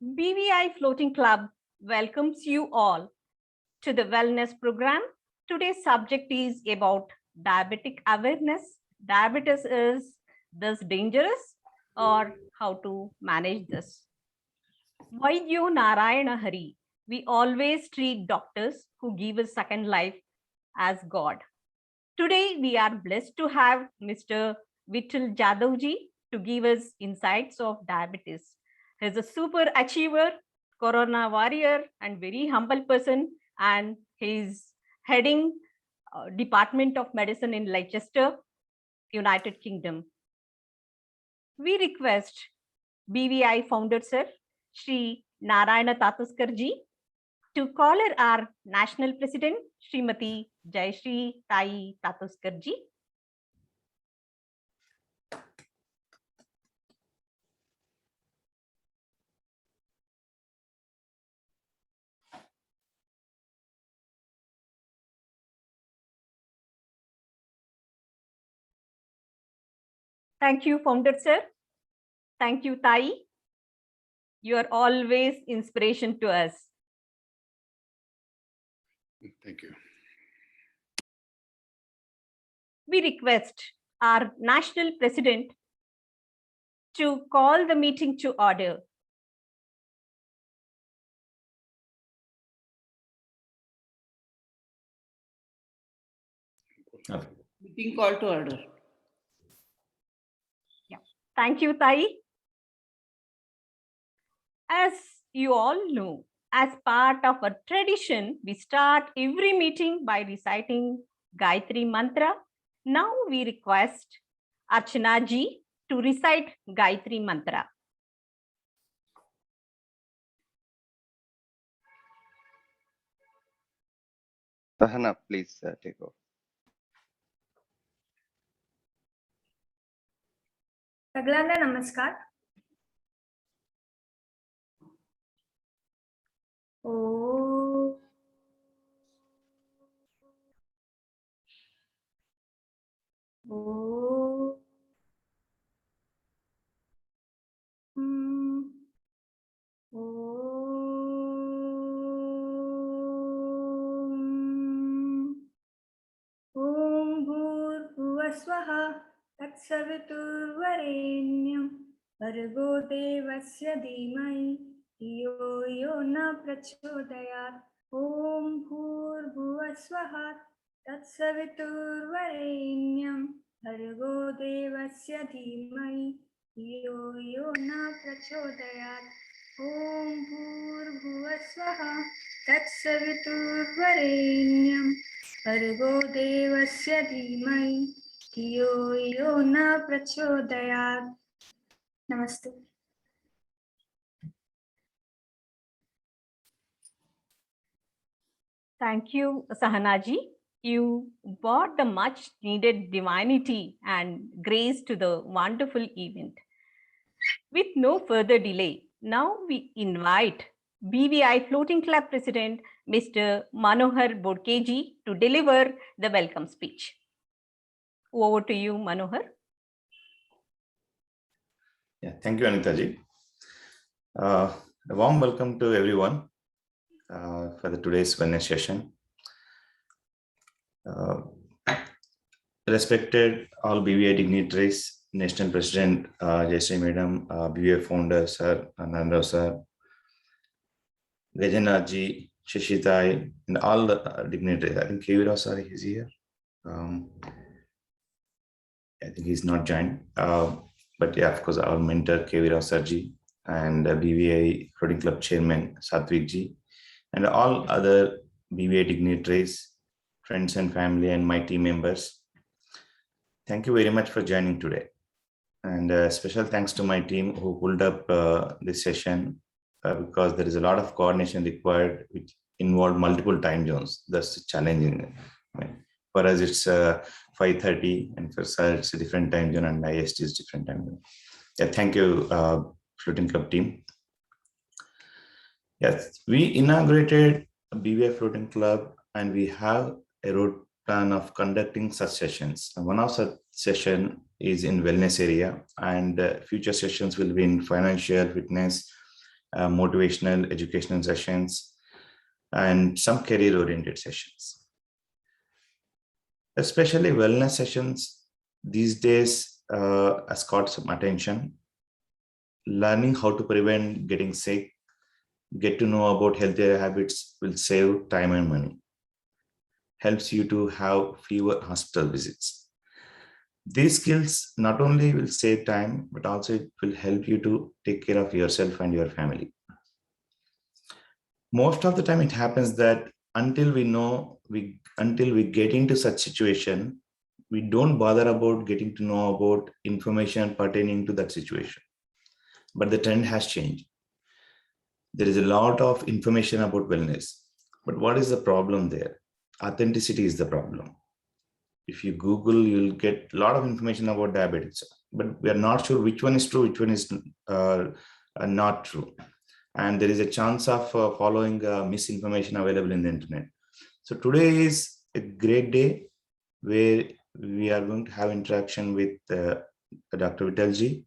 BVI Floating Club welcomes you all to the wellness program. Today's subject is about diabetic awareness. Diabetes, is this dangerous or how to manage this? Vaidyo Narayana Hari. We always treat doctors who give us second life as God. Today we are blessed to have Mr. Vittal Jadhav ji to give us insights of diabetes. He's a super achiever, corona warrior, and very humble person, and he's heading Department of Medicine in Leicester, United Kingdom. We request BVI Founder Sir, Sri Narayanrao Tatuskar ji, to call our National President, Smt.Jayasree N Tatuskar ji. Thank you, Founder Sir. Thank you, Tai. You are always inspiration to us. Thank you. We request our National President to call the meeting to order. Meeting call to order. Yeah. Thank you, Tai. As you all know, as part of a tradition, we start every meeting by reciting Gayatri Mantra. Now we request Archana ji to recite Gayatri Mantra. Sahana, please take over. सगळ्यांना नमस्कार. ओ ॐ भूर्भुवस्वः तत्सवितुर्वरेण्यं भर्गो देवस्य धीमहि धियो यो न प्रचोदयात्. ॐ भूर्भुवस्वः तत्सवितुर्वरेण्यं भर्गो देवस्य धीमहि धियो यो न प्रचोदयात्. ॐ भूर्भुवस्वः तत्सवितुर्वरेण्यं भर्गो देवस्य धीमहि धियो यो न प्रचोदयात्. नमस्ते. Thank you, Sahana ji. You brought the much needed divinity and grace to the wonderful event. With no further delay, now we invite BVI Floating Club President, Mr. Manohar Bodkeji, to deliver the welcome speech. Over to you, Manohar. Yeah, thank you, Anita ji. A warm welcome to everyone for today's wellness session. Respected all BVI dignitaries, National President Jayasree Madam, BVI Founder Sir Narayanrao Sir, Gajanath ji, Shashitai, and all the dignitaries. I think K.V.Rao Sir is here. I think he's not joined. But yeah, of course, our mentor K.V.Rao Sir ji and BVI Floating Club Chairman Sathvik ji, and all other BVI dignitaries, friends and family, and my team members. Thank you very much for joining today. And special thanks to my team who pulled up this session because there is a lot of coordination required, which involved multiple time zones. That's challenging. For us, it's 5:30, and for sir, it's a different time zone, and IST is different time zone. Yeah, thank you, Floating Club team. Yes, we inaugurated a BVI Floating Club, and we have a road plan of conducting such sessions. And one of such session is in wellness area, and future sessions will be in financial, fitness, motivational, educational sessions, and some career-oriented sessions. Especially wellness sessions these days has caught some attention. Learning how to prevent getting sick, get to know about healthier habits will save time and money. Helps you to have fewer hospital visits. These skills not only will save time, but also it will help you to take care of yourself and your family. Most of the time it happens that until we get into such situation, we don't bother about getting to know about information pertaining to that situation. But the trend has changed. There is a lot of information about wellness. But what is the problem there? Authenticity is the problem. If you Google, you'll get a lot of information about diabetes, but we are not sure which one is true, which one is not true. And there is a chance of following misinformation available in the internet. So today is a great day where we are going to have interaction with Dr. Vittal Ji,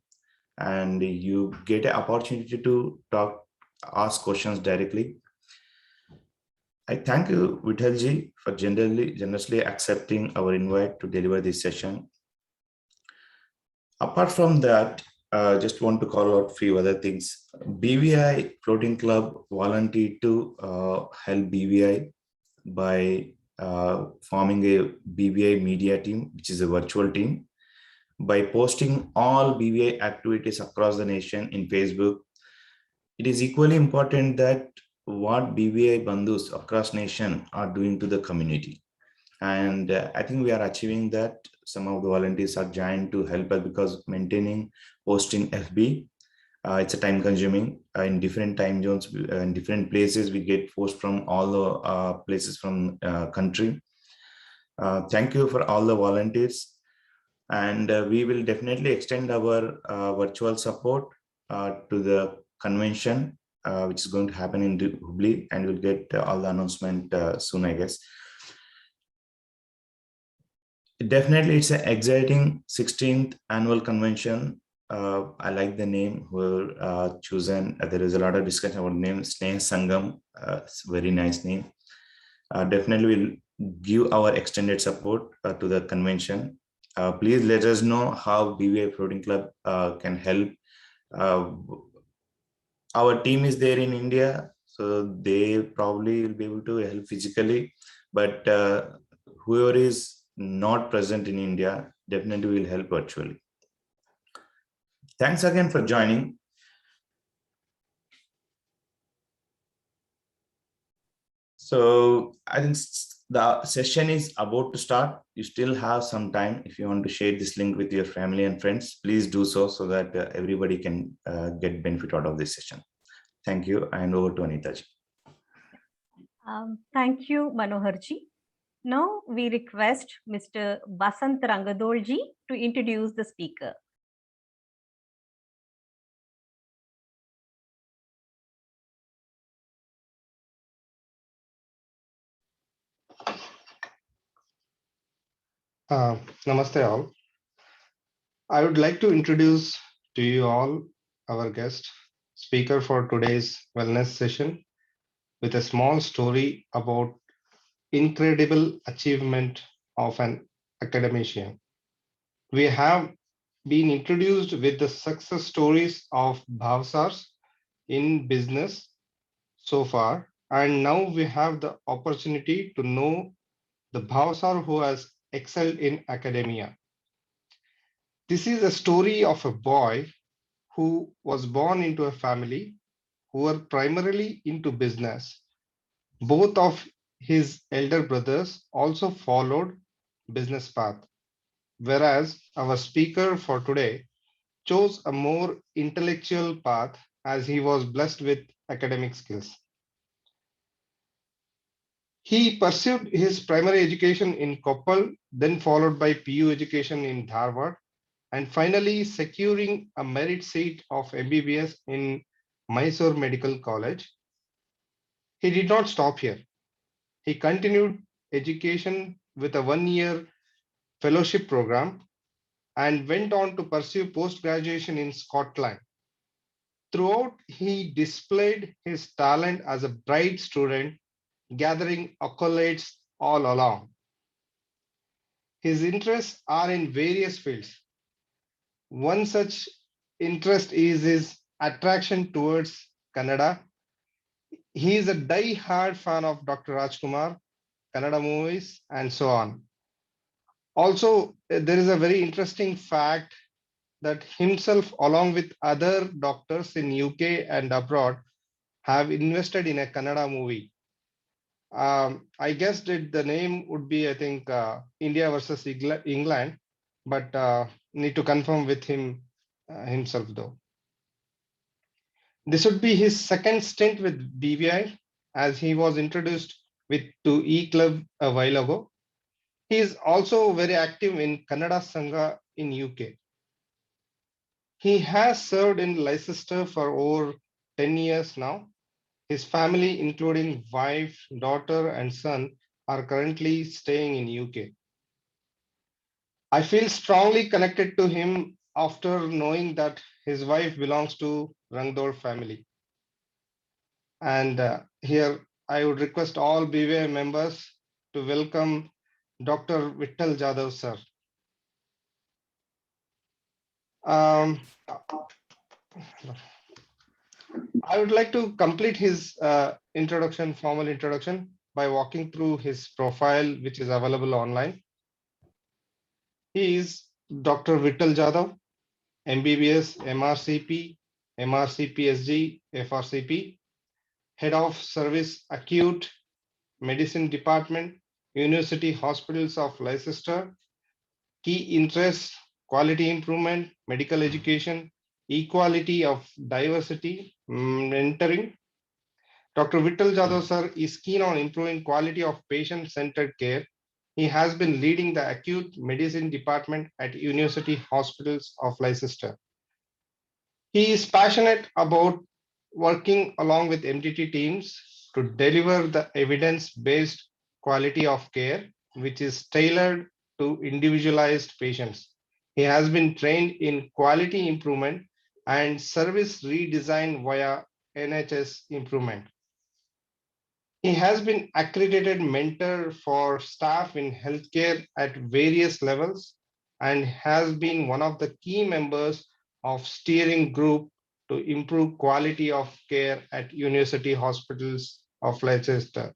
and you get an opportunity to ask questions directly. I thank you, Vittal Ji, for generously accepting our invite to deliver this session. Apart from that, just want to call out a few other things. BVI Floating Club volunteered to help BVI by forming a BVI media team, which is a virtual team, by posting all BVI activities across the nation in Facebook. It is equally important that what BVI Bandhus across nation are doing to the community. And I think we are achieving that. Some of the volunteers are joined to help us because maintaining posting FB, it's a time consuming in different time zones, in different places. We get posts from all the places from country. Thank you for all the volunteers. And we will definitely extend our virtual support to the convention, which is going to happen in Hubli, and we'll get all the announcement soon, I guess. Definitely, it's an exciting 16th annual convention. I like the name we're chosen. There is a lot of discussion about name, Sneh Sangam. It's a very nice name. Definitely, we'll give our extended support to the convention. Please let us know how BVI Floating Club can help. Our team is there in India, so they probably will be able to help physically, but whoever is not present in India definitely will help virtually. Thanks again for joining. So I think the session is about to start. You still have some time. If you want to share this link with your family and friends, please do so that everybody can get benefit out of this session. Thank you, and over to Anita ji. Thank you, Manohar ji. Now we request Mr. Vasant Rangdhol ji to introduce the speaker. Namaste all. I would like to introduce to you all our guest speaker for today's wellness session with a small story about incredible achievement of an academician. We have been introduced with the success stories of Bhavsars in business so far, and now we have the opportunity to know the Bhavsar who has excelled in academia. This is a story of a boy who was born into a family who were primarily into business. Both of his elder brothers also followed business path, whereas our speaker for today chose a more intellectual path as he was blessed with academic skills. He pursued his primary education in Koppal, then followed by PU education in Dharwad, and finally securing a merit seat of MBBS in Mysore Medical College. He did not stop here. He continued education with a one-year fellowship program and went on to pursue post-graduation in Scotland. throughout, he displayed his talent as a bright student, gathering accolades all along. His interests are in various fields. One such interest is his attraction towards Kannada. He is a die-hard fan of Dr. Rajkumar, Kannada movies, and so on. Also, there is a very interesting fact that himself, along with other doctors in UK and abroad, have invested in a Kannada movie. I guessed the name would be, I think, India versus England, but need to confirm with him himself though. This would be his second stint with BVI, as he was introduced to E Club a while ago. He is also very active in Kannada Sangha in UK. He has served in Leicester for over 10 years now. His family, including wife, daughter, and son, are currently staying in UK. I feel strongly connected to him after knowing that his wife belongs to Rangdhol family. And here I would request all BVI members to welcome Dr. Vittal Jadhav, sir. I would like to complete his formal introduction, by walking through his profile, which is available online. He is Dr. Vittal Jadhav, MBBS, MRCP, MRCPSG, FRCP, Head of Service Acute Medicine Department, University Hospitals of Leicester. Key interests: quality improvement, medical education, equality of diversity, mentoring. Dr. Vittal Jadhav sir is keen on improving quality of patient-centered care. He has been leading the acute medicine department at University Hospitals of Leicester. He is passionate about working along with MDT teams to deliver the evidence-based quality of care, which is tailored to individualized patients. He has been trained in quality improvement and service redesign via NHS improvement. He has been accredited mentor for staff in healthcare at various levels and has been one of the key members of steering group to improve quality of care at University Hospitals of Leicester.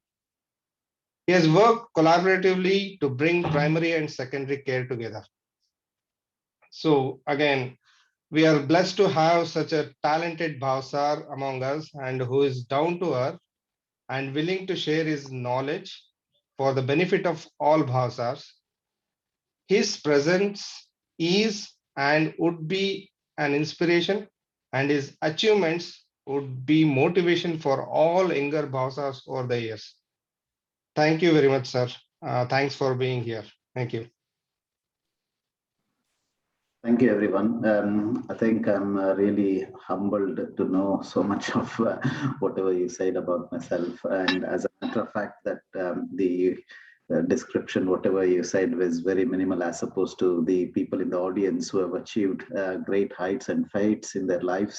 He has worked collaboratively to bring primary and secondary care together. So again, we are blessed to have such a talented Bhavsar among us, and who is down to earth and willing to share his knowledge for the benefit of all Bhavsars. His presence is and would be an inspiration, and his achievements would be motivation for all younger Bhavsars over the years. Thank you very much, sir. Thanks for being here. Thank you. Thank you, everyone. I think I'm really humbled to know so much of whatever you said about myself. And as a matter of fact, that the description, whatever you said, was very minimal as opposed to the people in the audience who have achieved great heights and fates in their lives.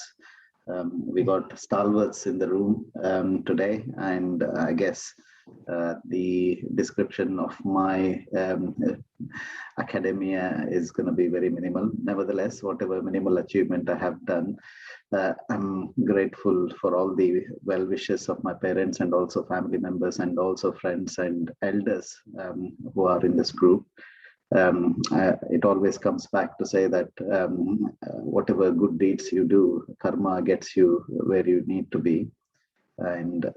We got stalwarts in the room today, and I guess the description of my academia is going to be very minimal. Nevertheless, whatever minimal achievement I have done, I'm grateful for all the well wishes of my parents and also family members and also friends and elders who are in this group. It always comes back to say that whatever good deeds you do, karma gets you where you need to be. And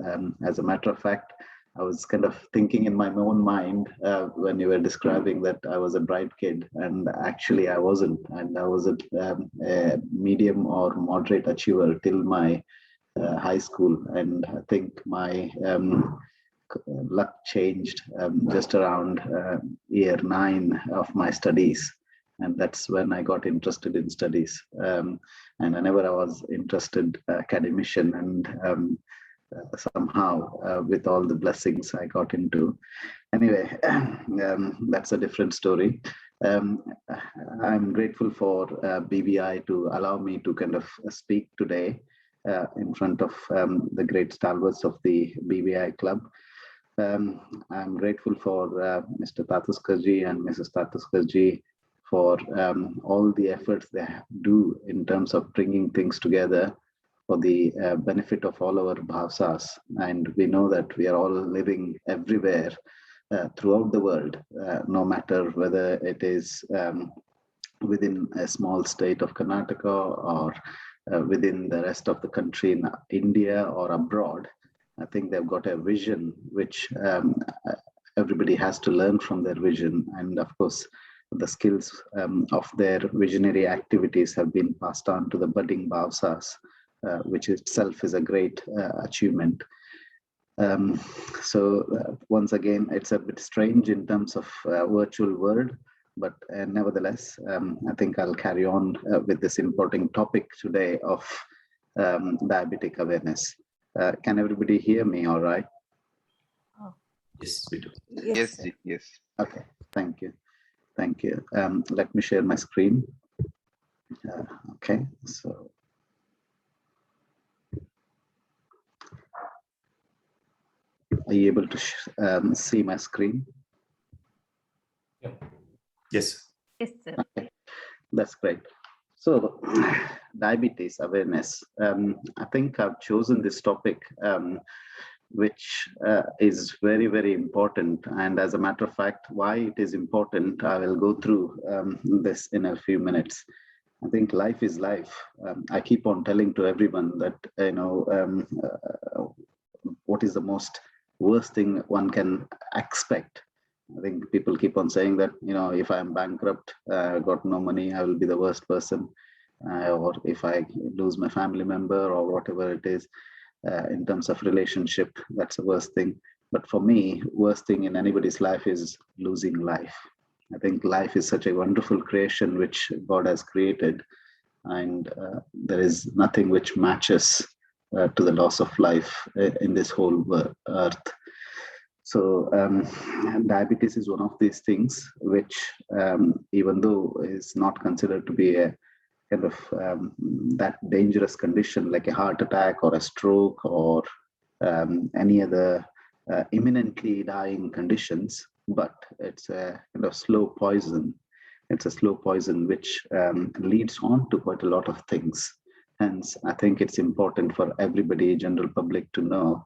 as a matter of fact, I was kind of thinking in my own mind when you were describing that I was a bright kid, and actually I wasn't. And I was a medium or moderate achiever till my high school. And I think my luck changed just around year 9 of my studies. And that's when I got interested in studies. And whenever I was interested academician, and somehow with all the blessings I got into. Anyway, that's a different story. I'm grateful for BVI to allow me to kind of speak today. in front of the great stalwarts of the BVI club. I'm grateful for Mr. Tatuskarji and Mrs. Tatuskarji for all the efforts they do in terms of bringing things together for the benefit of all our bhavsas. And we know that we are all living everywhere throughout the world, no matter whether it is within a small state of Karnataka or within the rest of the country in India or abroad. I think they've got a vision which everybody has to learn from their vision. And of course, the skills of their visionary activities have been passed on to the budding bhavsas, which itself is a great achievement. Once again, it's a bit strange in terms of virtual world, but nevertheless, I think I'll carry on with this important topic today of diabetic awareness. Can everybody hear me all right? Yes, we do. Yes, yes. Okay, thank you. Thank you. Let me share my screen. Okay, so. Are you able to see my screen? Yes. Yes, sir. Okay, that's great. So, diabetes awareness. I think I've chosen this topic, which is very, very important. And as a matter of fact, why it is important, I will go through this in a few minutes. I think life is life. I keep on telling to everyone that, what is the most worst thing one can expect. I think people keep on saying that, if I'm bankrupt, got no money, I will be the worst person. Or if I lose my family member or whatever it is, in terms of relationship, that's the worst thing. But for me, worst thing in anybody's life is losing life. I think life is such a wonderful creation which God has created. And there is nothing which matches to the loss of life in this whole earth. So diabetes is one of these things which, even though is not considered to be a kind of that dangerous condition like a heart attack or a stroke or any other imminently dying conditions, but it's a kind of slow poison. It's a slow poison which leads on to quite a lot of things. Hence, I think it's important for everybody, general public, to know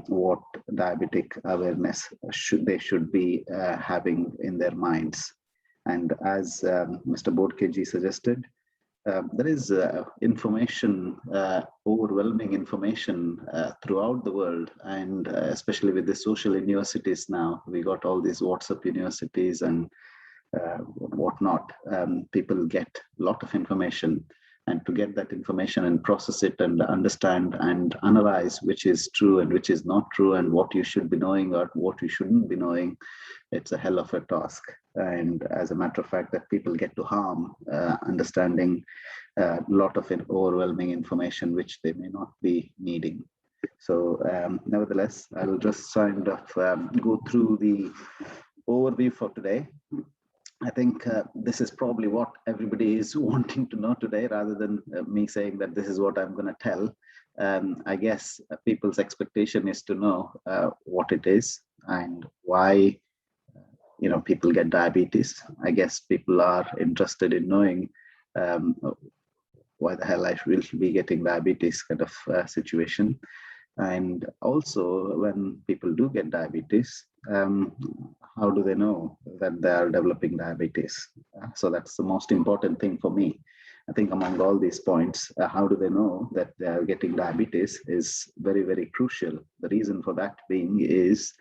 what diabetic awareness they should be having in their minds. And as Mr. Bodkeji suggested, there is information, overwhelming information throughout the world, and especially with the social universities now, we got all these WhatsApp universities and whatnot. People get a lot of information, and to get that information and process it and understand and analyze which is true and which is not true and what you should be knowing or what you shouldn't be knowing, it's a hell of a task. And as a matter of fact, that people get to harm understanding a lot of overwhelming information which they may not be needing. So nevertheless, I will just kind of go through the overview for today. I think this is probably what everybody is wanting to know today, rather than me saying that this is what I'm going to tell. I guess people's expectation is to know what it is and why people get diabetes. I guess people are interested in knowing why the hell I will be getting diabetes kind of situation. And also, when people do get diabetes, how do they know that they are developing diabetes? So that's the most important thing for me. I think among all these points, how do they know that they are getting diabetes is very, very crucial. The reason for that being is,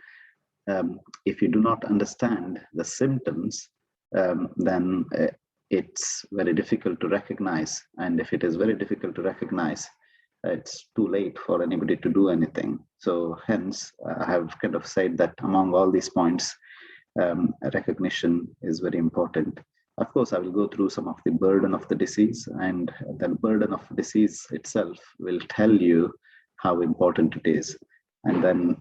if you do not understand the symptoms, then it's very difficult to recognize. And if it is very difficult to recognize, it's too late for anybody to do anything. So hence, I have kind of said that among all these points, recognition is very important. Of course, I will go through some of the burden of the disease, and the burden of disease itself will tell you how important it is. And then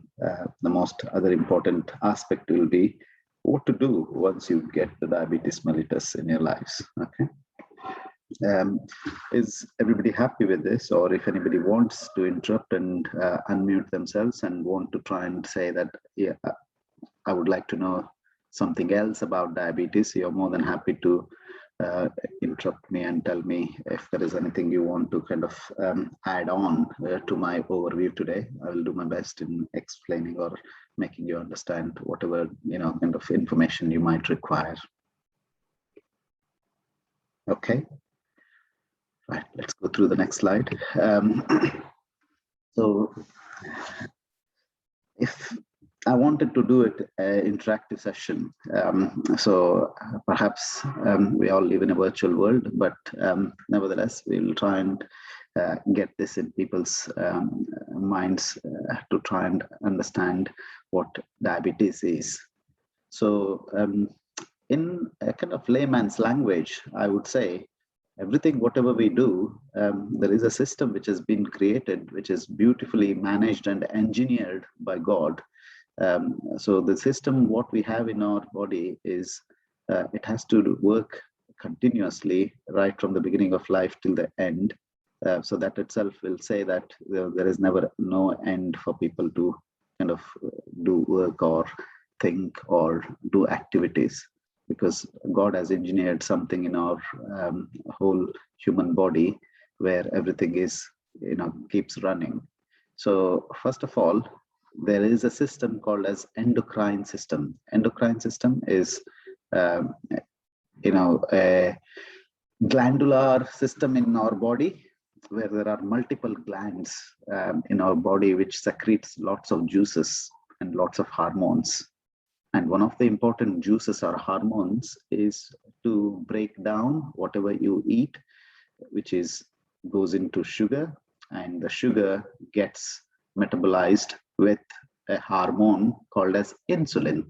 the most other important aspect will be what to do once you get the diabetes mellitus in your lives. Okay. Is everybody happy with this? Or if anybody wants to interrupt and unmute themselves and want to try and say that, yeah, I would like to know something else about diabetes, you're more than happy to interrupt me and tell me if there is anything you want to kind of add on to my overview today. I will do my best in explaining or making you understand whatever, kind of information you might require. Okay. Right, let's go through the next slide. So if I wanted to do it interactive session, so perhaps we all live in a virtual world, but nevertheless, we'll try and get this in people's minds to try and understand what diabetes is. So in a kind of layman's language, I would say, everything, whatever we do, there is a system which has been created, which is beautifully managed and engineered by God. So the system, what we have in our body is, it has to work continuously right from the beginning of life till the end. So that itself will say that there is never no end for people to kind of do work or think or do activities, because God has engineered something in our whole human body where everything is, keeps running. So first of all, there is a system called as endocrine system. Endocrine system is, a glandular system in our body where there are multiple glands in our body which secretes lots of juices and lots of hormones. And one of the important juices or hormones is to break down whatever you eat, which goes into sugar, and the sugar gets metabolized with a hormone called as insulin.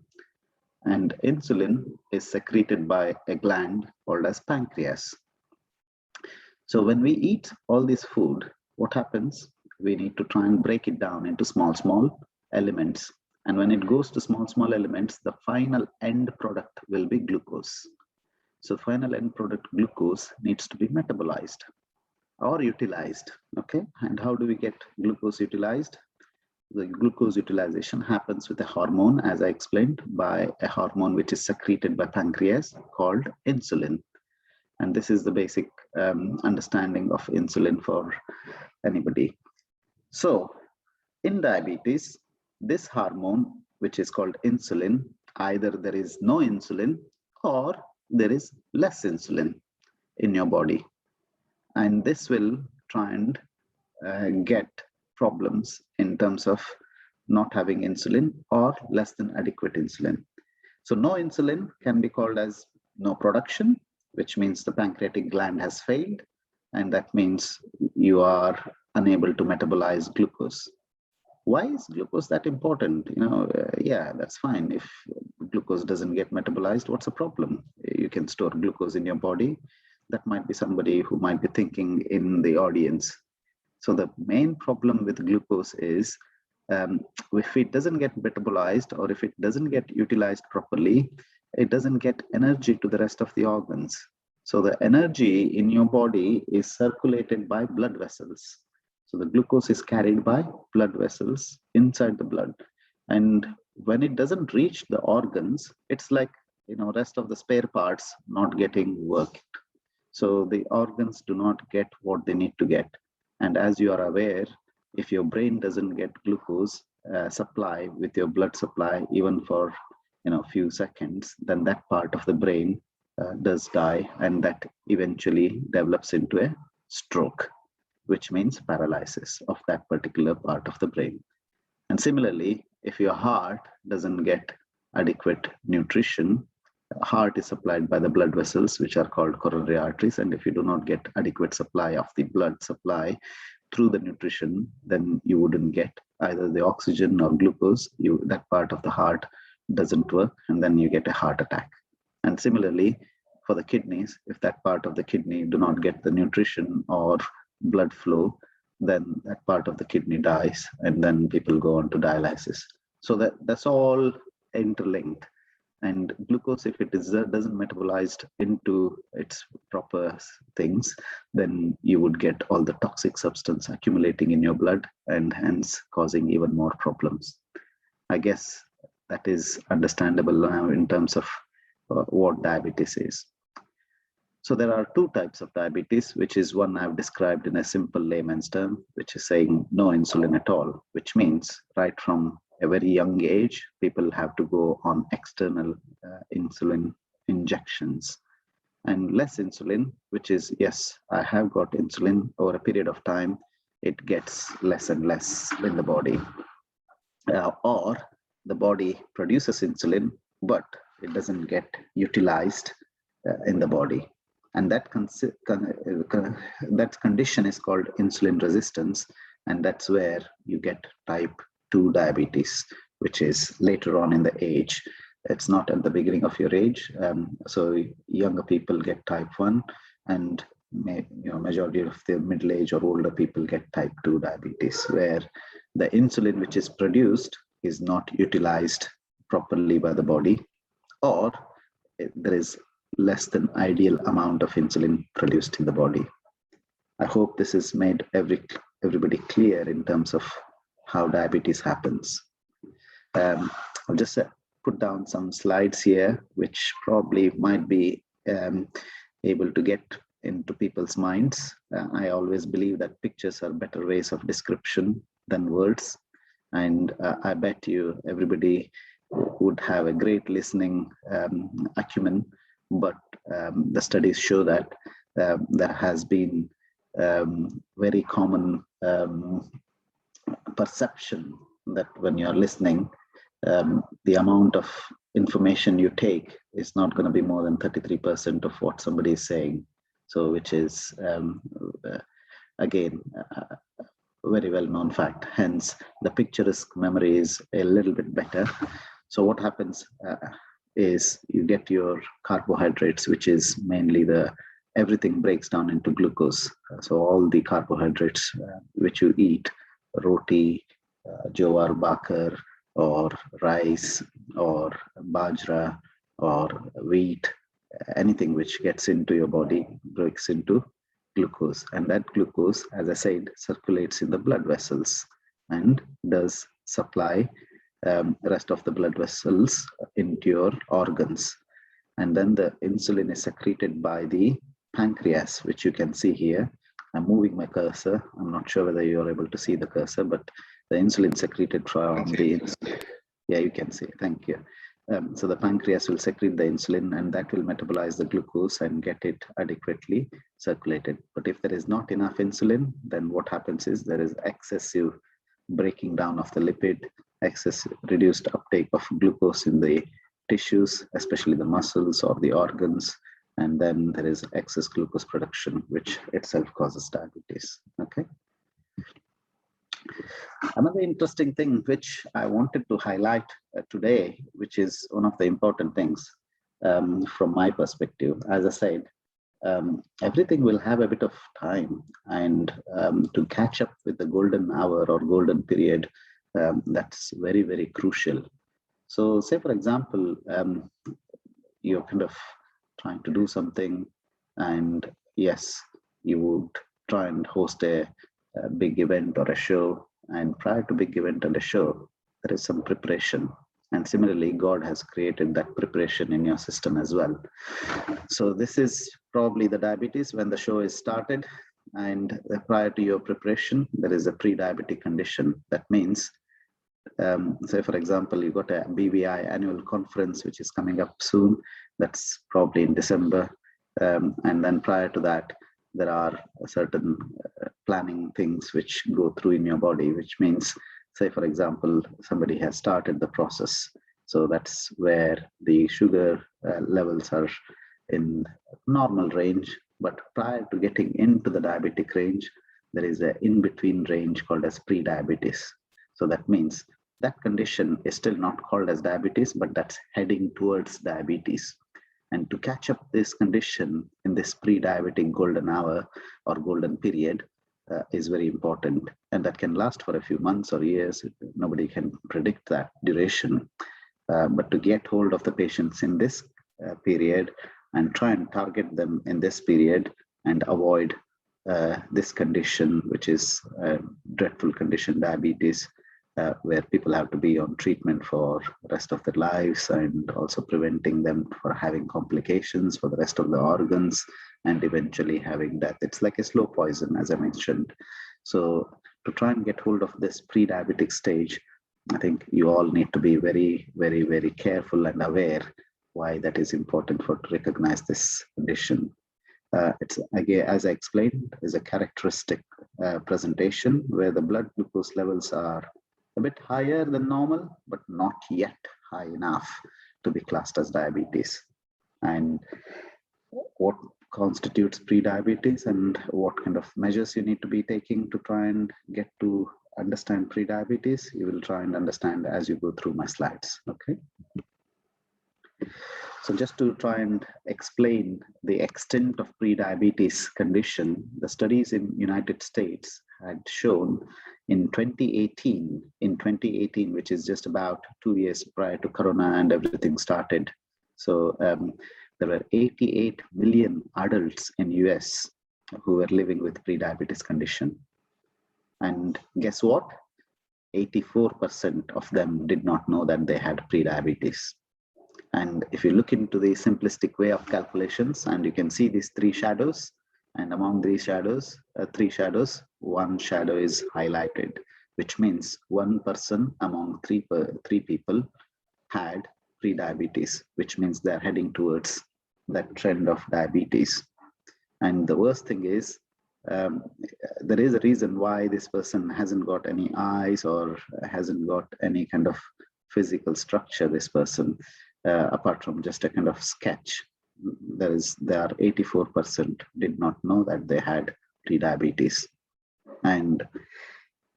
And insulin is secreted by a gland called as pancreas. So when we eat all this food, what happens? We need to try and break it down into small elements. And when it goes to small elements, the final end product will be glucose. So final end product glucose needs to be metabolized or utilized. Okay. And how do we get glucose utilized? The glucose utilization happens with a hormone, as I explained, by a hormone which is secreted by pancreas called insulin. And this is the basic understanding of insulin for anybody. So in diabetes, this hormone, which is called insulin, either there is no insulin or there is less insulin in your body. And this will try and get problems in terms of not having insulin or less than adequate insulin. So no insulin can be called as no production, which means the pancreatic gland has failed. And that means you are unable to metabolize glucose. Why is glucose that important? Yeah, that's fine. If glucose doesn't get metabolized, what's the problem? You can store glucose in your body. That might be somebody who might be thinking in the audience. So the main problem with glucose is if it doesn't get metabolized or if it doesn't get utilized properly, it doesn't get energy to the rest of the organs. So the energy in your body is circulated by blood vessels. So the glucose is carried by blood vessels inside the blood. And when it doesn't reach the organs, it's like, rest of the spare parts not getting worked. So the organs do not get what they need to get. And as you are aware, if your brain doesn't get glucose supply with your blood supply, even for few seconds, then that part of the brain does die, and that eventually develops into a stroke, which means paralysis of that particular part of the brain. And similarly, if your heart doesn't get adequate nutrition, heart is supplied by the blood vessels, which are called coronary arteries. And if you do not get adequate supply of the blood supply through the nutrition, then you wouldn't get either the oxygen or glucose. That part of the heart doesn't work, and then you get a heart attack. And similarly, for the kidneys, if that part of the kidney do not get the nutrition or blood flow, then that part of the kidney dies, and then people go on to dialysis. So that's all interlinked. And glucose, if it doesn't metabolize into its proper things, then you would get all the toxic substance accumulating in your blood and hence causing even more problems. I guess that is understandable now in terms of what diabetes is. So there are two types of diabetes, which is one I've described in a simple layman's term, which is saying no insulin at all, which means right from a very young age, people have to go on external insulin injections, and less insulin, which is, yes, I have got insulin over a period of time, it gets less and less in the body. Or the body produces insulin, but it doesn't get utilized in the body. And that condition is called insulin resistance. And that's where you get type 2 diabetes, which is later on in the age. It's not at the beginning of your age. So younger people get type 1, and majority of the middle age or older people get type 2 diabetes, where the insulin which is produced is not utilized properly by the body, or there is less than ideal amount of insulin produced in the body. I hope this has made everybody clear in terms of how diabetes happens. I'll just put down some slides here, which probably might be able to get into people's minds. I always believe that pictures are better ways of description than words. And I bet you everybody would have a great listening acumen, but the studies show that there has been very common perception that when you're listening, the amount of information you take is not going to be more than 33% of what somebody is saying. So which is, again, very well known fact. Hence, the picturesque memory is a little bit better. So what happens is you get your carbohydrates, which is mainly everything breaks down into glucose. So all the carbohydrates which you eat, roti, jowar bakar, or rice, or bajra, or wheat, anything which gets into your body breaks into glucose. And that glucose, as I said, circulates in the blood vessels and does supply rest of the blood vessels into your organs. And then the insulin is secreted by the pancreas, which you can see here. I'm moving my cursor. I'm not sure whether you're able to see the cursor, but the insulin secreted from the, yeah, you can see, thank you. So the pancreas will secrete the insulin, and that will metabolize the glucose and get it adequately circulated. But if there is not enough insulin, then what happens is there is excessive breaking down of the lipid, excess reduced uptake of glucose in the tissues, especially the muscles or the organs, and then there is excess glucose production, which itself causes diabetes. Okay. Another interesting thing which I wanted to highlight today, which is one of the important things from my perspective, as I said, everything will have a bit of time, and to catch up with the golden hour or golden period, that's very, very crucial. So say, for example, you're kind of trying to do something, and yes, you would try and host a big event or a show, and prior to big event and a show, there is some preparation. And similarly, God has created that preparation in your system as well. So this is probably the diabetes when the show is started, and prior to your preparation, there is a pre-diabetic condition. That means, say for example, you got a BVI annual conference, which is coming up soon. That's probably in December. And then prior to that, there are certain planning things which go through in your body, which means, say, for example, somebody has started the process. So that's where the sugar levels are in normal range. But prior to getting into the diabetic range, there is an in-between range called as pre-diabetes. So that means that condition is still not called as diabetes, but that's heading towards diabetes. And to catch up this condition in this pre-diabetic golden hour or golden period is very important. And that can last for a few months or years. Nobody can predict that duration. But to get hold of the patients in this period and try and target them in this period and avoid this condition, which is a dreadful condition, diabetes, where people have to be on treatment for the rest of their lives, and also preventing them for having complications for the rest of the organs and eventually having death. It's like a slow poison, as I mentioned. So to try and get hold of this pre-diabetic stage, I think you all need to be very, very, very careful and aware why that is important to recognize this condition. It's, again, as I explained, is a characteristic presentation where the blood glucose levels are a bit higher than normal, but not yet high enough to be classed as diabetes. And what constitutes pre-diabetes and what kind of measures you need to be taking to try and get to understand pre-diabetes, you will try and understand as you go through my slides, okay? So just to try and explain the extent of pre-diabetes condition, the studies in United States had shown in 2018, which is just about 2 years prior to Corona and everything started. So there were 88 million adults in US who were living with pre-diabetes condition. And guess what? 84% of them did not know that they had pre-diabetes. And if you look into the simplistic way of calculations, and you can see these three shadows, and among these shadows, one shadow is highlighted, which means one person among three people had pre-diabetes, which means they're heading towards that trend of diabetes. And the worst thing is, there is a reason why this person hasn't got any eyes or hasn't got any kind of physical structure, this person, apart from just a kind of sketch. There are 84% did not know that they had pre-diabetes. And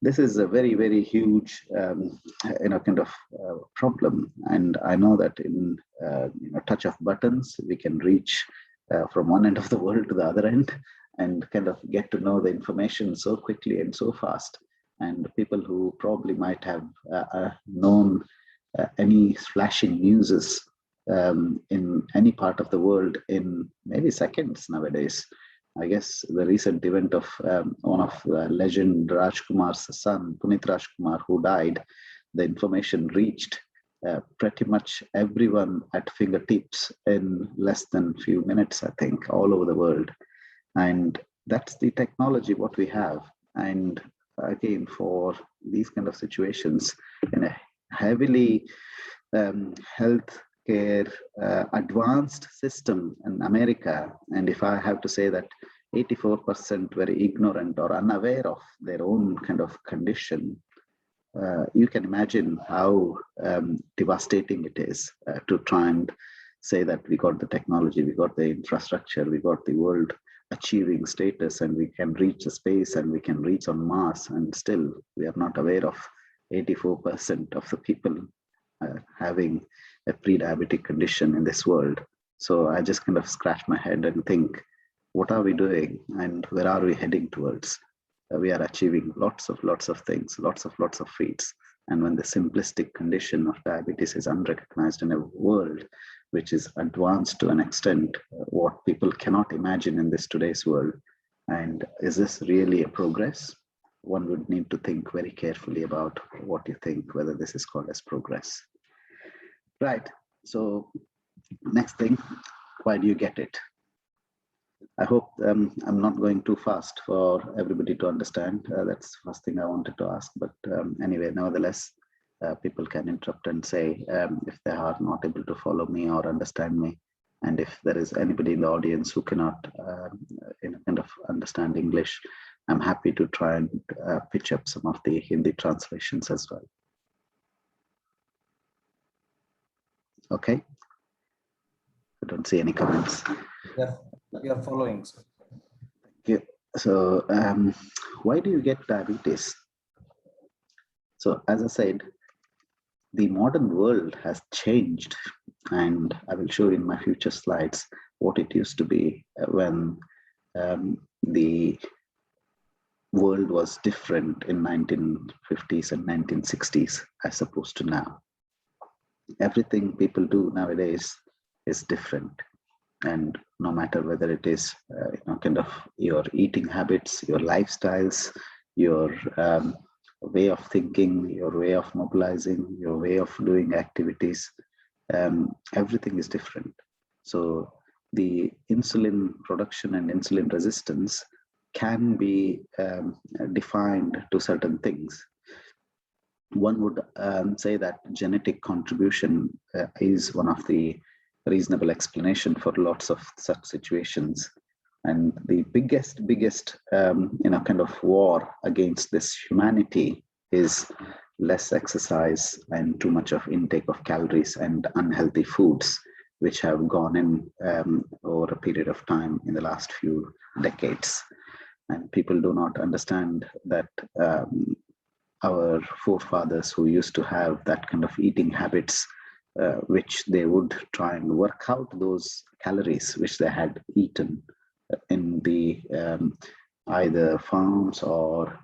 this is a very, very huge, kind of problem. And I know that in touch of buttons, we can reach from one end of the world to the other end and kind of get to know the information so quickly and so fast. And people who probably might have known any flashing news in any part of the world in maybe seconds nowadays. I guess the recent event of one of legend Rajkumar's son, Punit Rajkumar, who died, the information reached pretty much everyone at fingertips in less than a few minutes, I think, all over the world. And that's the technology what we have. And again, for these kind of situations in a heavily healthcare advanced system in America, and if I have to say that 84% were ignorant or unaware of their own kind of condition, you can imagine how devastating it is to try and say that we got the technology, we got the infrastructure, we got the world achieving status, and we can reach the space and we can reach on Mars, and still we are not aware of 84% of the people having a pre-diabetic condition in this world. So I just kind of scratch my head and think, what are we doing and where are we heading towards? We are achieving lots of things, lots of feats. And when the simplistic condition of diabetes is unrecognized in a world which is advanced to an extent what people cannot imagine in this today's world, and is this really a progress? One would need to think very carefully about what you think, whether this is called as progress. Right, so next thing, why do you get it? I hope I'm not going too fast for everybody to understand. That's the first thing I wanted to ask. But anyway, nevertheless, people can interrupt and say if they are not able to follow me or understand me. And if there is anybody in the audience who cannot kind of understand English, I'm happy to try and pitch up some of the Hindi translations as well. Okay. I don't see any comments. Yeah, we are following. Thank you. So why do you get diabetes? So as I said, the modern world has changed, and I will show in my future slides what it used to be when the world was different in 1950s and 1960s as opposed to now. everything people do nowadays is different. And no matter whether it is kind of your eating habits, your lifestyles, your way of thinking, your way of mobilizing, your way of doing activities, everything is different. So the insulin production and insulin resistance can be defined to certain things. One would say that genetic contribution is one of the reasonable explanation for lots of such situations. And the biggest kind of war against this humanity is less exercise and too much of intake of calories and unhealthy foods, which have gone in over a period of time in the last few decades. And people do not understand that our forefathers who used to have that kind of eating habits, which they would try and work out those calories which they had eaten in the either farms or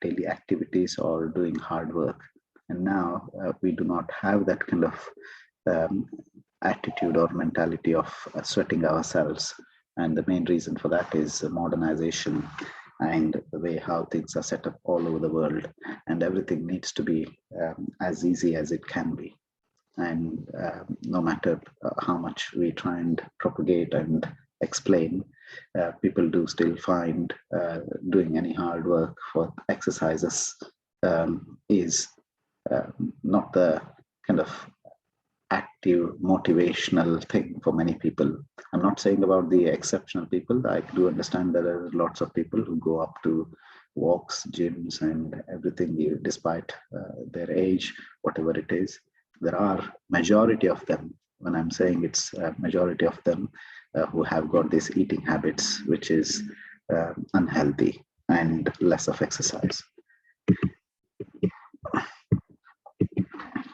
daily activities or doing hard work. And now we do not have that kind of attitude or mentality of sweating ourselves. And the main reason for that is modernization and the way how things are set up all over the world, and everything needs to be as easy as it can be. And no matter how much we try and propagate and explain, people do still find doing any hard work for exercises is not the kind of active motivational thing for many people. I'm not saying about the exceptional people. I do understand there are lots of people who go up to walks, gyms and everything despite their age, whatever it is. There are majority of them, when I'm saying it's a majority of them who have got these eating habits, which is unhealthy and less of exercise.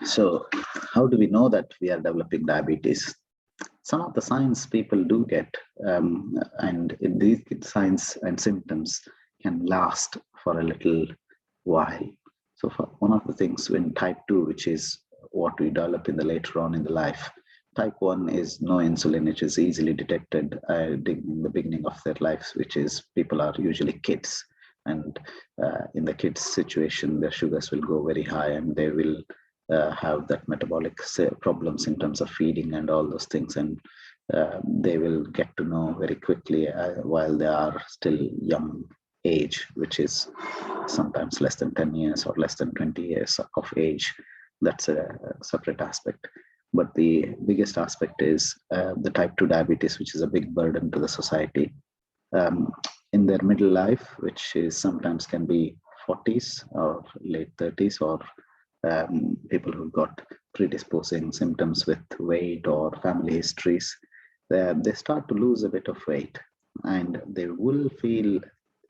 So how do we know that we are developing diabetes? Some of the signs people do get, and these signs and symptoms can last for a little while. So for one of the things in type 2, which is what we develop in the later on in the life, type 1 is no insulin, which is easily detected in the beginning of their lives, which is people are usually kids. And in the kids situation, their sugars will go very high and they will have that metabolic problems in terms of feeding and all those things, and they will get to know very quickly while they are still young age, which is sometimes less than 10 years or less than 20 years of age. That's a separate aspect. But the biggest aspect is the type 2 diabetes, which is a big burden to the society. In their middle life, which is sometimes can be 40s or late 30s, or people who've got predisposing symptoms with weight or family histories, they start to lose a bit of weight and they will feel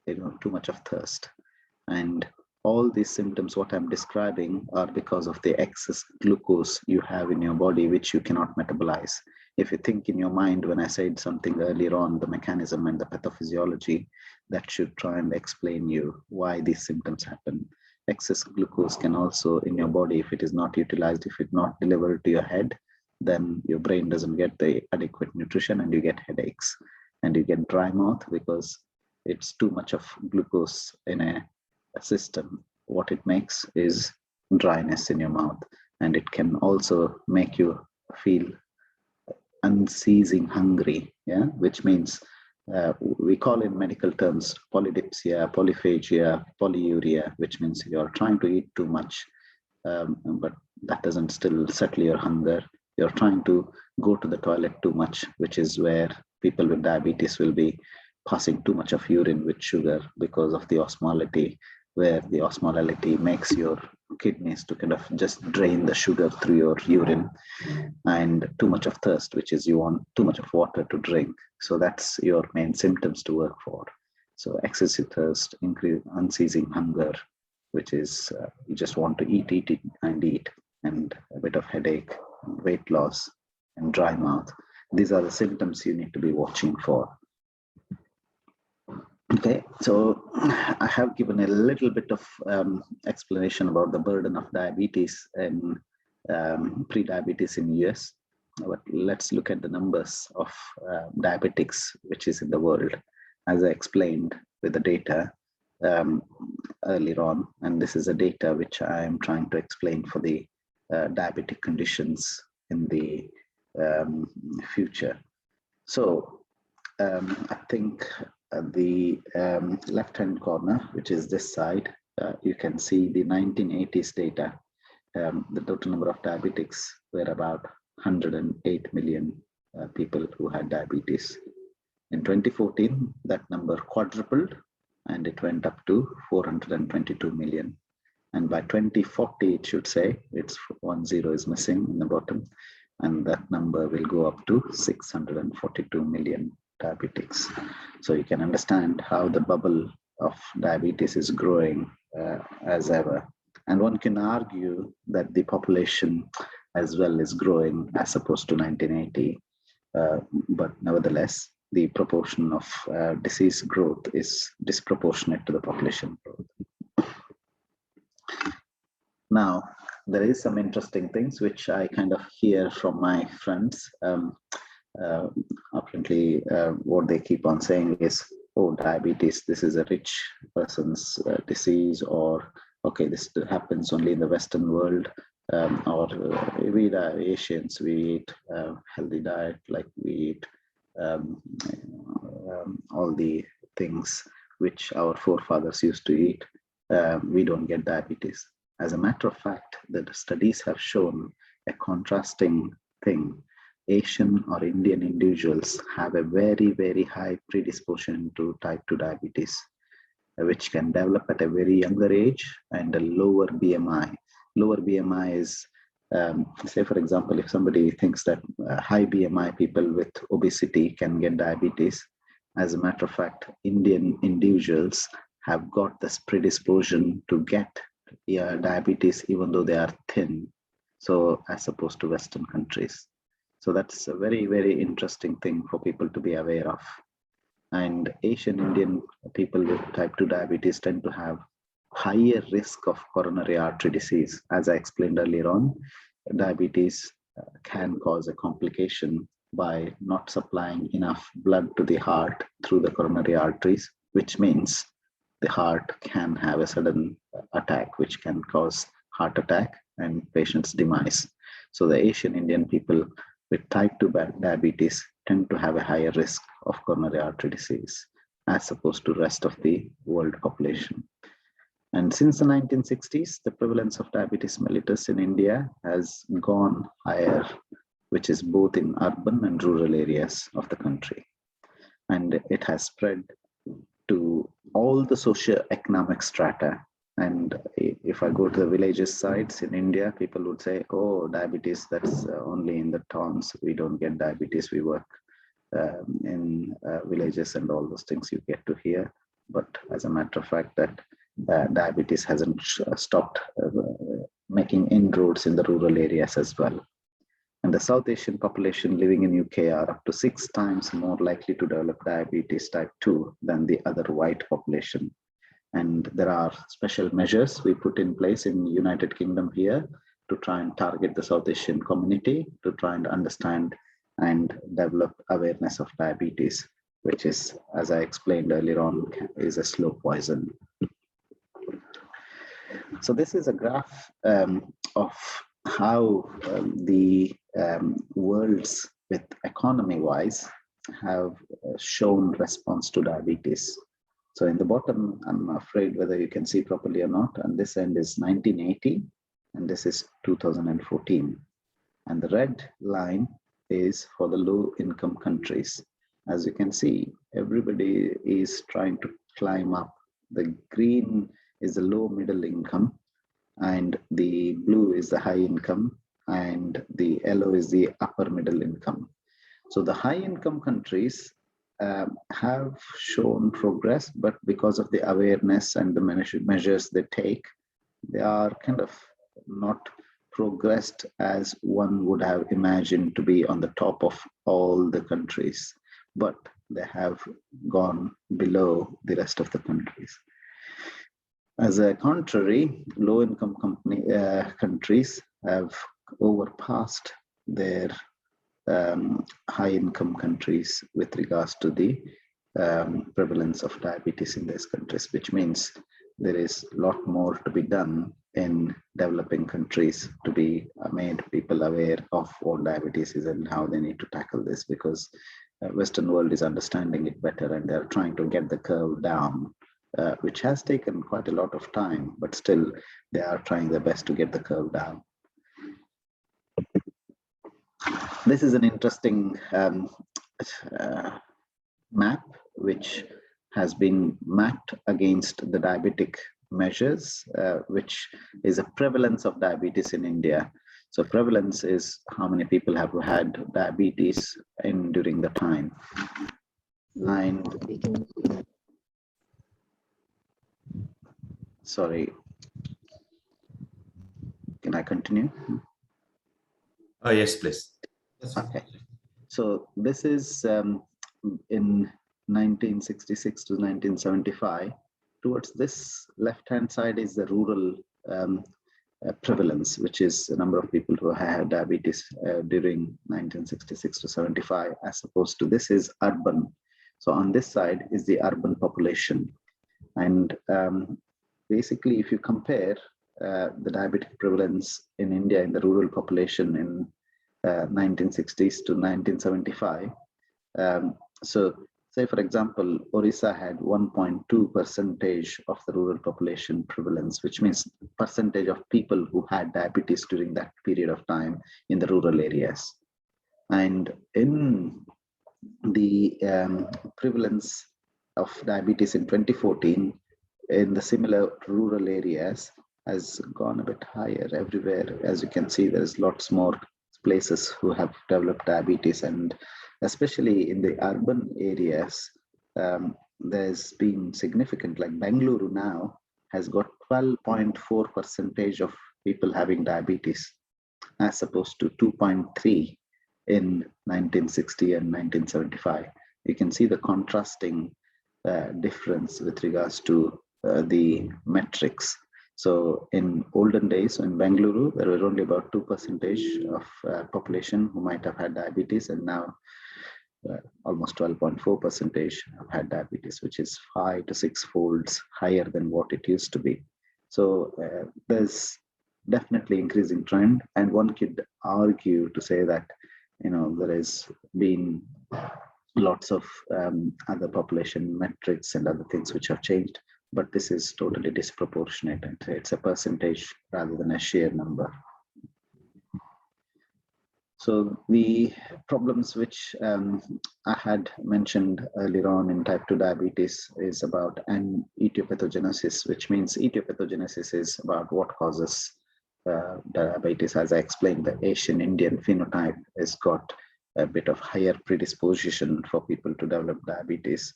too much of thirst. And all these symptoms, what I'm describing, are because of the excess glucose you have in your body, which you cannot metabolize. If you think in your mind, when I said something earlier on, the mechanism and the pathophysiology, that should try and explain you why these symptoms happen. Excess glucose can also in your body, if it is not utilized, if it's not delivered to your head, then your brain doesn't get the adequate nutrition and you get headaches and you get dry mouth because it's too much of glucose in a system. What it makes is dryness in your mouth, and it can also make you feel unceasing hungry, which means we call in medical terms polydipsia, polyphagia, polyuria, which means you're trying to eat too much, but that doesn't still settle your hunger. You're trying to go to the toilet too much, which is where people with diabetes will be passing too much of urine with sugar because of the osmolality, where the osmolality makes your kidneys to kind of just drain the sugar through your urine, and too much of thirst, which is you want too much of water to drink. So that's your main symptoms to work for. So excessive thirst, increase unceasing hunger, which is you just want to eat, and a bit of headache, weight loss, and dry mouth. These are the symptoms you need to be watching for. Okay, so I have given a little bit of explanation about the burden of diabetes in pre-diabetes in US. But let's look at the numbers of diabetics, which is in the world, as I explained with the data earlier on. And this is a data which I am trying to explain for the diabetic conditions in the future. So I think the left-hand corner, which is this side, you can see the 1980s data. The total number of diabetics were about 108 million people who had diabetes. In 2014, that number quadrupled and it went up to 422 million. And by 2040, it should say, it's 10 is missing in the bottom, and that number will go up to 642 million diabetics. So you can understand how the bubble of diabetes is growing as ever. And one can argue that the population as well is growing as opposed to 1980. But nevertheless, the proportion of disease growth is disproportionate to the population growth. Now, there is some interesting things which I kind of hear from my friends. Apparently, what they keep on saying is, oh, diabetes, this is a rich person's disease, or okay, this happens only in the Western world, or we Asians, we eat healthy diet, like we eat all the things which our forefathers used to eat. We don't get diabetes. As a matter of fact, the studies have shown a contrasting thing. Asian or Indian individuals have a very, very high predisposition to type 2 diabetes, which can develop at a very younger age, and a lower BMI. Lower BMI is, say for example, if somebody thinks that high BMI people with obesity can get diabetes, as a matter of fact, Indian individuals have got this predisposition to get diabetes even though they are thin, so as opposed to Western countries. So that's a very, very interesting thing for people to be aware of. And Asian Indian people with type 2 diabetes tend to have higher risk of coronary artery disease. As I explained earlier on, diabetes can cause a complication by not supplying enough blood to the heart through the coronary arteries, which means the heart can have a sudden attack, which can cause heart attack and patient's demise. So the Asian Indian people with type 2 diabetes tend to have a higher risk of coronary artery disease as opposed to rest of the world population. And since the 1960s, the prevalence of diabetes mellitus in India has gone higher, which is both in urban and rural areas of the country. And it has spread to all the socio-economic strata. And if I go to the villages sides in India, people would say, oh, diabetes, that's only in the towns. We don't get diabetes. We work in villages and all those things you get to hear. But as a matter of fact, that diabetes hasn't stopped making inroads in the rural areas as well. And the South Asian population living in UK are up to 6 times more likely to develop diabetes type 2 than the other white population. And there are special measures we put in place in United Kingdom here to try and target the South Asian community, to try and understand and develop awareness of diabetes, which is, as I explained earlier on, is a slow poison. So this is a graph of how the worlds with economy-wise have shown response to diabetes. So in the bottom, I'm afraid whether you can see properly or not, and this end is 1980, and this is 2014. And the red line is for the low-income countries. As you can see, everybody is trying to climb up. The green is the low middle income, and the blue is the high income, and the yellow is the upper middle income. So the high income countries have shown progress, but because of the awareness and the measures they take, they are kind of not progressed as one would have imagined to be on the top of all the countries, but they have gone below the rest of the countries. As a contrary, low-income countries have overpassed their high-income countries with regards to the prevalence of diabetes in these countries, which means there is a lot more to be done in developing countries to be made people aware of what diabetes is and how they need to tackle this, because Western world is understanding it better and they're trying to get the curve down, which has taken quite a lot of time, but still they are trying their best to get the curve down. This is an interesting map which has been mapped against the diabetic measures, which is a prevalence of diabetes in India. So prevalence is how many people have had diabetes during the time. And sorry, can I continue? Yes, please. Okay. So this is in 1966 to 1975. Towards this left-hand side is the rural prevalence, which is the number of people who had diabetes during 1966 to 75, as opposed to this is urban. So on this side is the urban population. And basically, if you compare the diabetic prevalence in India in the rural population in 1960s to 1975. So say, for example, Orissa had 1.2% of the rural population prevalence, which means percentage of people who had diabetes during that period of time in the rural areas. And in the prevalence of diabetes in 2014 in the similar rural areas has gone a bit higher everywhere. As you can see, there's lots more places who have developed diabetes, and especially in the urban areas, there's been significant, like Bengaluru now has got 12.4% of people having diabetes, as opposed to 2.3 in 1960 and 1975. You can see the contrasting difference with regards to the metrics. So in olden days, in Bengaluru, there were only about 2% of population who might have had diabetes, and now almost 12.4% have had diabetes, which is 5 to 6 folds higher than what it used to be. So there's definitely increasing trend, and one could argue to say that, you know, there has been lots of other population metrics and other things which have changed, but this is totally disproportionate, and it's a percentage rather than a sheer number. So the problems which I had mentioned earlier on in type 2 diabetes is about an etiopathogenesis, which means etiopathogenesis is about what causes diabetes. As I explained, the Asian Indian phenotype has got a bit of higher predisposition for people to develop diabetes.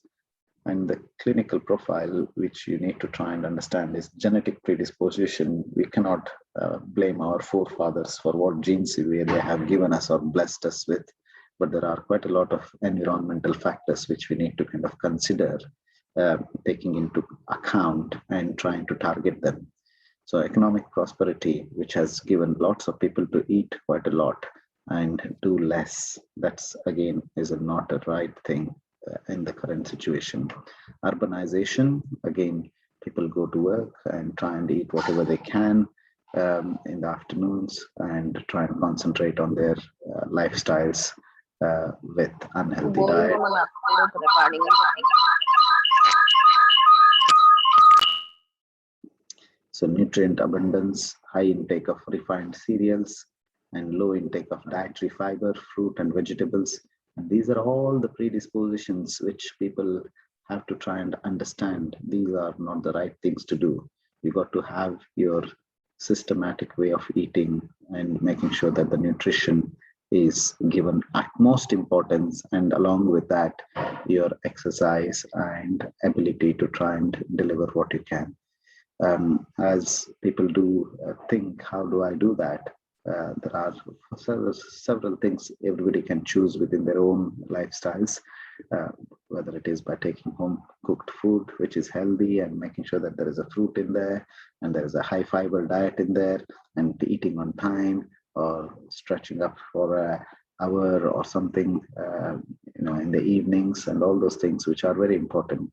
And the clinical profile, which you need to try and understand, is genetic predisposition. We cannot blame our forefathers for what genes they have given us or blessed us with, but there are quite a lot of environmental factors which we need to kind of consider taking into account and trying to target them. So economic prosperity, which has given lots of people to eat quite a lot and do less, that's again is not a right thing in the current situation. Urbanization, again, people go to work and try and eat whatever they can in the afternoons and try and concentrate on their lifestyles with unhealthy diet. So nutrient abundance, high intake of refined cereals, and low intake of dietary fiber, fruit and vegetables. And these are all the predispositions which people have to try and understand. These are not the right things to do. You got to have your systematic way of eating and making sure that the nutrition is given utmost importance, and along with that, your exercise and ability to try and deliver what you can. As people do think, how do I do that? There are several things everybody can choose within their own lifestyles, whether it is by taking home cooked food, which is healthy, and making sure that there is a fruit in there, and there is a high fiber diet in there, and eating on time, or stretching up for an hour or something, in the evenings, and all those things which are very important.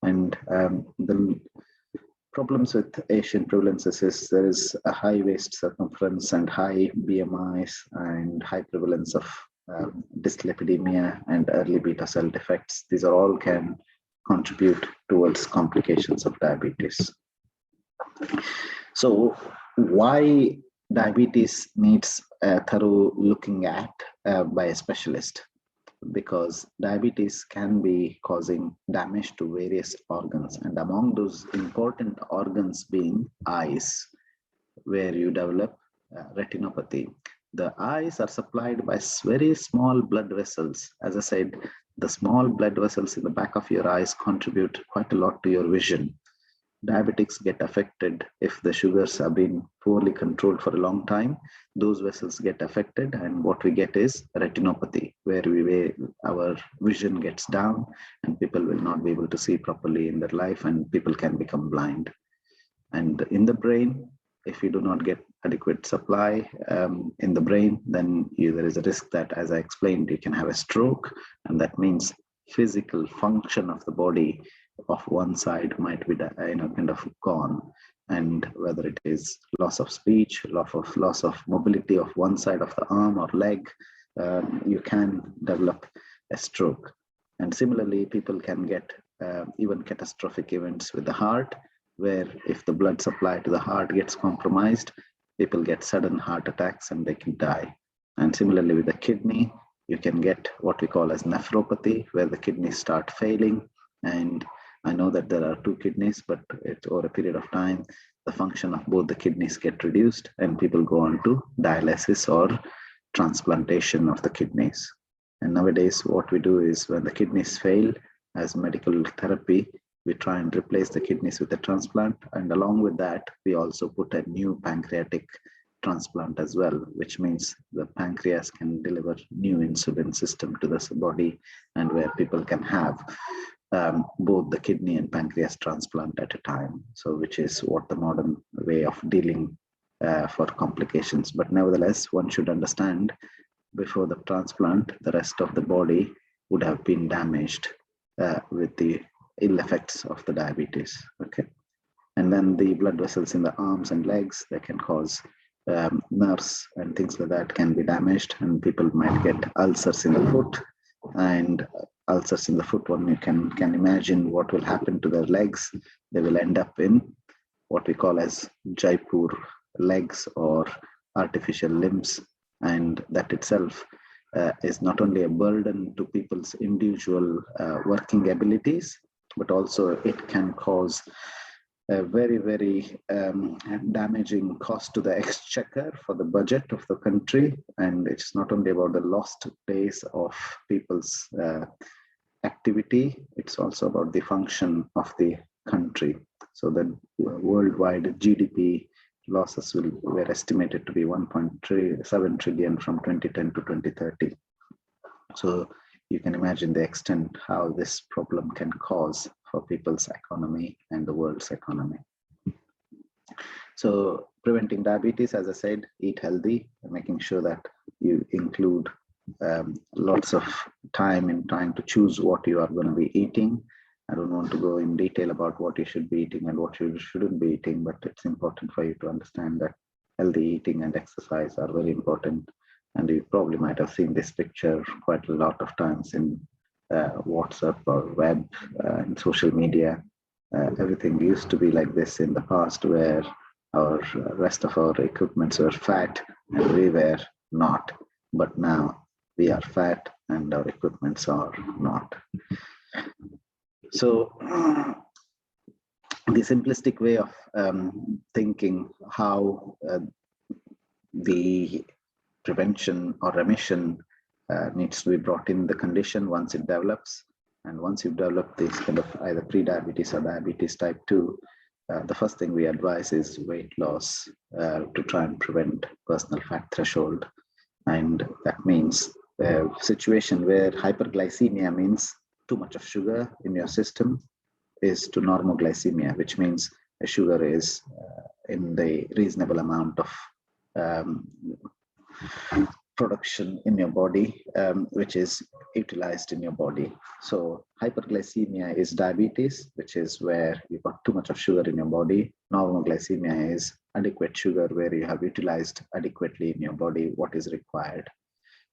And the problems with Asian prevalences is there is a high waist circumference and high BMIs and high prevalence of dyslipidemia and early beta cell defects. These are all can contribute towards complications of diabetes. So why diabetes needs a thorough looking at by a specialist? Because diabetes can be causing damage to various organs, and among those important organs being eyes, where you develop retinopathy. The eyes are supplied by very small blood vessels. As I said, the small blood vessels in the back of your eyes contribute quite a lot to your vision. Diabetics get affected if the sugars have been poorly controlled for a long time. Those vessels get affected, and what we get is retinopathy, where our vision gets down and people will not be able to see properly in their life, and people can become blind. And in the brain, if you do not get adequate supply in the brain, then there is a risk that, as I explained, you can have a stroke, and that means physical function of the body of one side might be kind of gone, and whether it is loss of speech, loss of mobility of one side of the arm or leg, you can develop a stroke. And similarly, people can get even catastrophic events with the heart, where if the blood supply to the heart gets compromised, people get sudden heart attacks and they can die. And similarly with the kidney, you can get what we call as nephropathy, where the kidneys start failing. And I know that there are two kidneys, but over a period of time, the function of both the kidneys get reduced and people go on to dialysis or transplantation of the kidneys. And nowadays, what we do is when the kidneys fail, as medical therapy, we try and replace the kidneys with a transplant. And along with that, we also put a new pancreatic transplant as well, which means the pancreas can deliver new insulin system to the body, and where people can have both the kidney and pancreas transplant at a time. So which is what the modern way of dealing for complications. But nevertheless, one should understand before the transplant, the rest of the body would have been damaged with the ill effects of the diabetes. Okay. And then the blood vessels in the arms and legs, they can cause nerves and things like that can be damaged, and people might get ulcers in the foot. And ulcers in the foot, one you can imagine what will happen to their legs. They will end up in what we call as Jaipur legs or artificial limbs, and that itself is not only a burden to people's individual working abilities, but also it can cause a very, very damaging cost to the exchequer for the budget of the country. And it's not only about the lost days of people's activity, it's also about the function of the country. So the worldwide GDP losses were estimated to be 1.7 trillion from 2010 to 2030. So you can imagine the extent how this problem can cause for people's economy and the world's economy. So preventing diabetes, as I said, eat healthy, making sure that you include lots of time in trying to choose what you are going to be eating. I don't want to go in detail about what you should be eating and what you shouldn't be eating, but it's important for you to understand that healthy eating and exercise are very important. And you probably might have seen this picture quite a lot of times in WhatsApp or web and social media. Everything used to be like this in the past, where our rest of our equipments were fat and we were not. But now we are fat and our equipments are not. So the simplistic way of thinking how the prevention or remission needs to be brought in the condition once it develops. And once you've developed this kind of either pre-diabetes or diabetes type 2, the first thing we advise is weight loss to try and prevent personal fat threshold. And that means a situation where hyperglycemia means too much of sugar in your system is to normoglycemia, which means a sugar is in the reasonable amount of production in your body, which is utilized in your body. So hyperglycemia is diabetes, which is where you've got too much of sugar in your body. Normal glycemia is adequate sugar, where you have utilized adequately in your body what is required.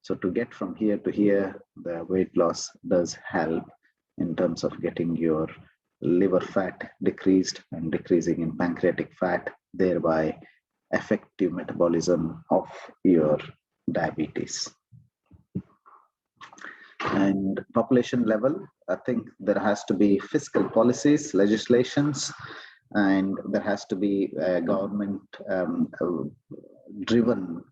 So to get from here to here, the weight loss does help in terms of getting your liver fat decreased and decreasing in pancreatic fat, thereby effective metabolism of your diabetes. And population level, I think there has to be fiscal policies, legislations, and there has to be government driven,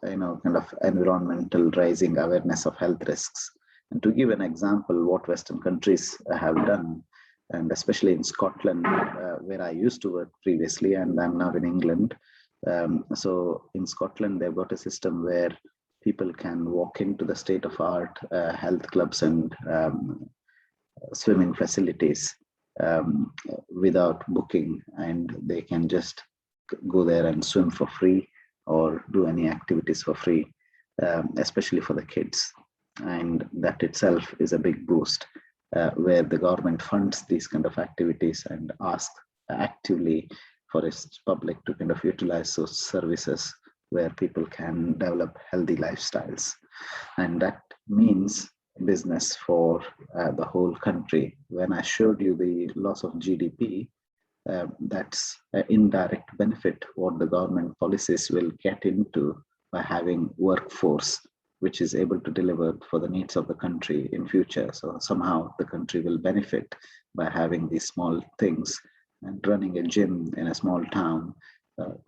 kind of environmental raising awareness of health risks. And to give an example, what Western countries have done, and especially in Scotland, where I used to work previously, and I'm now in England. So in Scotland, they've got a system where people can walk into the state-of-art health clubs and swimming facilities without booking, and they can just go there and swim for free or do any activities for free, especially for the kids. And that itself is a big boost, where the government funds these kind of activities and asks actively for its public to kind of utilize those services where people can develop healthy lifestyles. And that means business for the whole country. When I showed you the loss of GDP, that's an indirect benefit what the government policies will get into by having workforce which is able to deliver for the needs of the country in future. So somehow the country will benefit by having these small things. And running a gym in a small town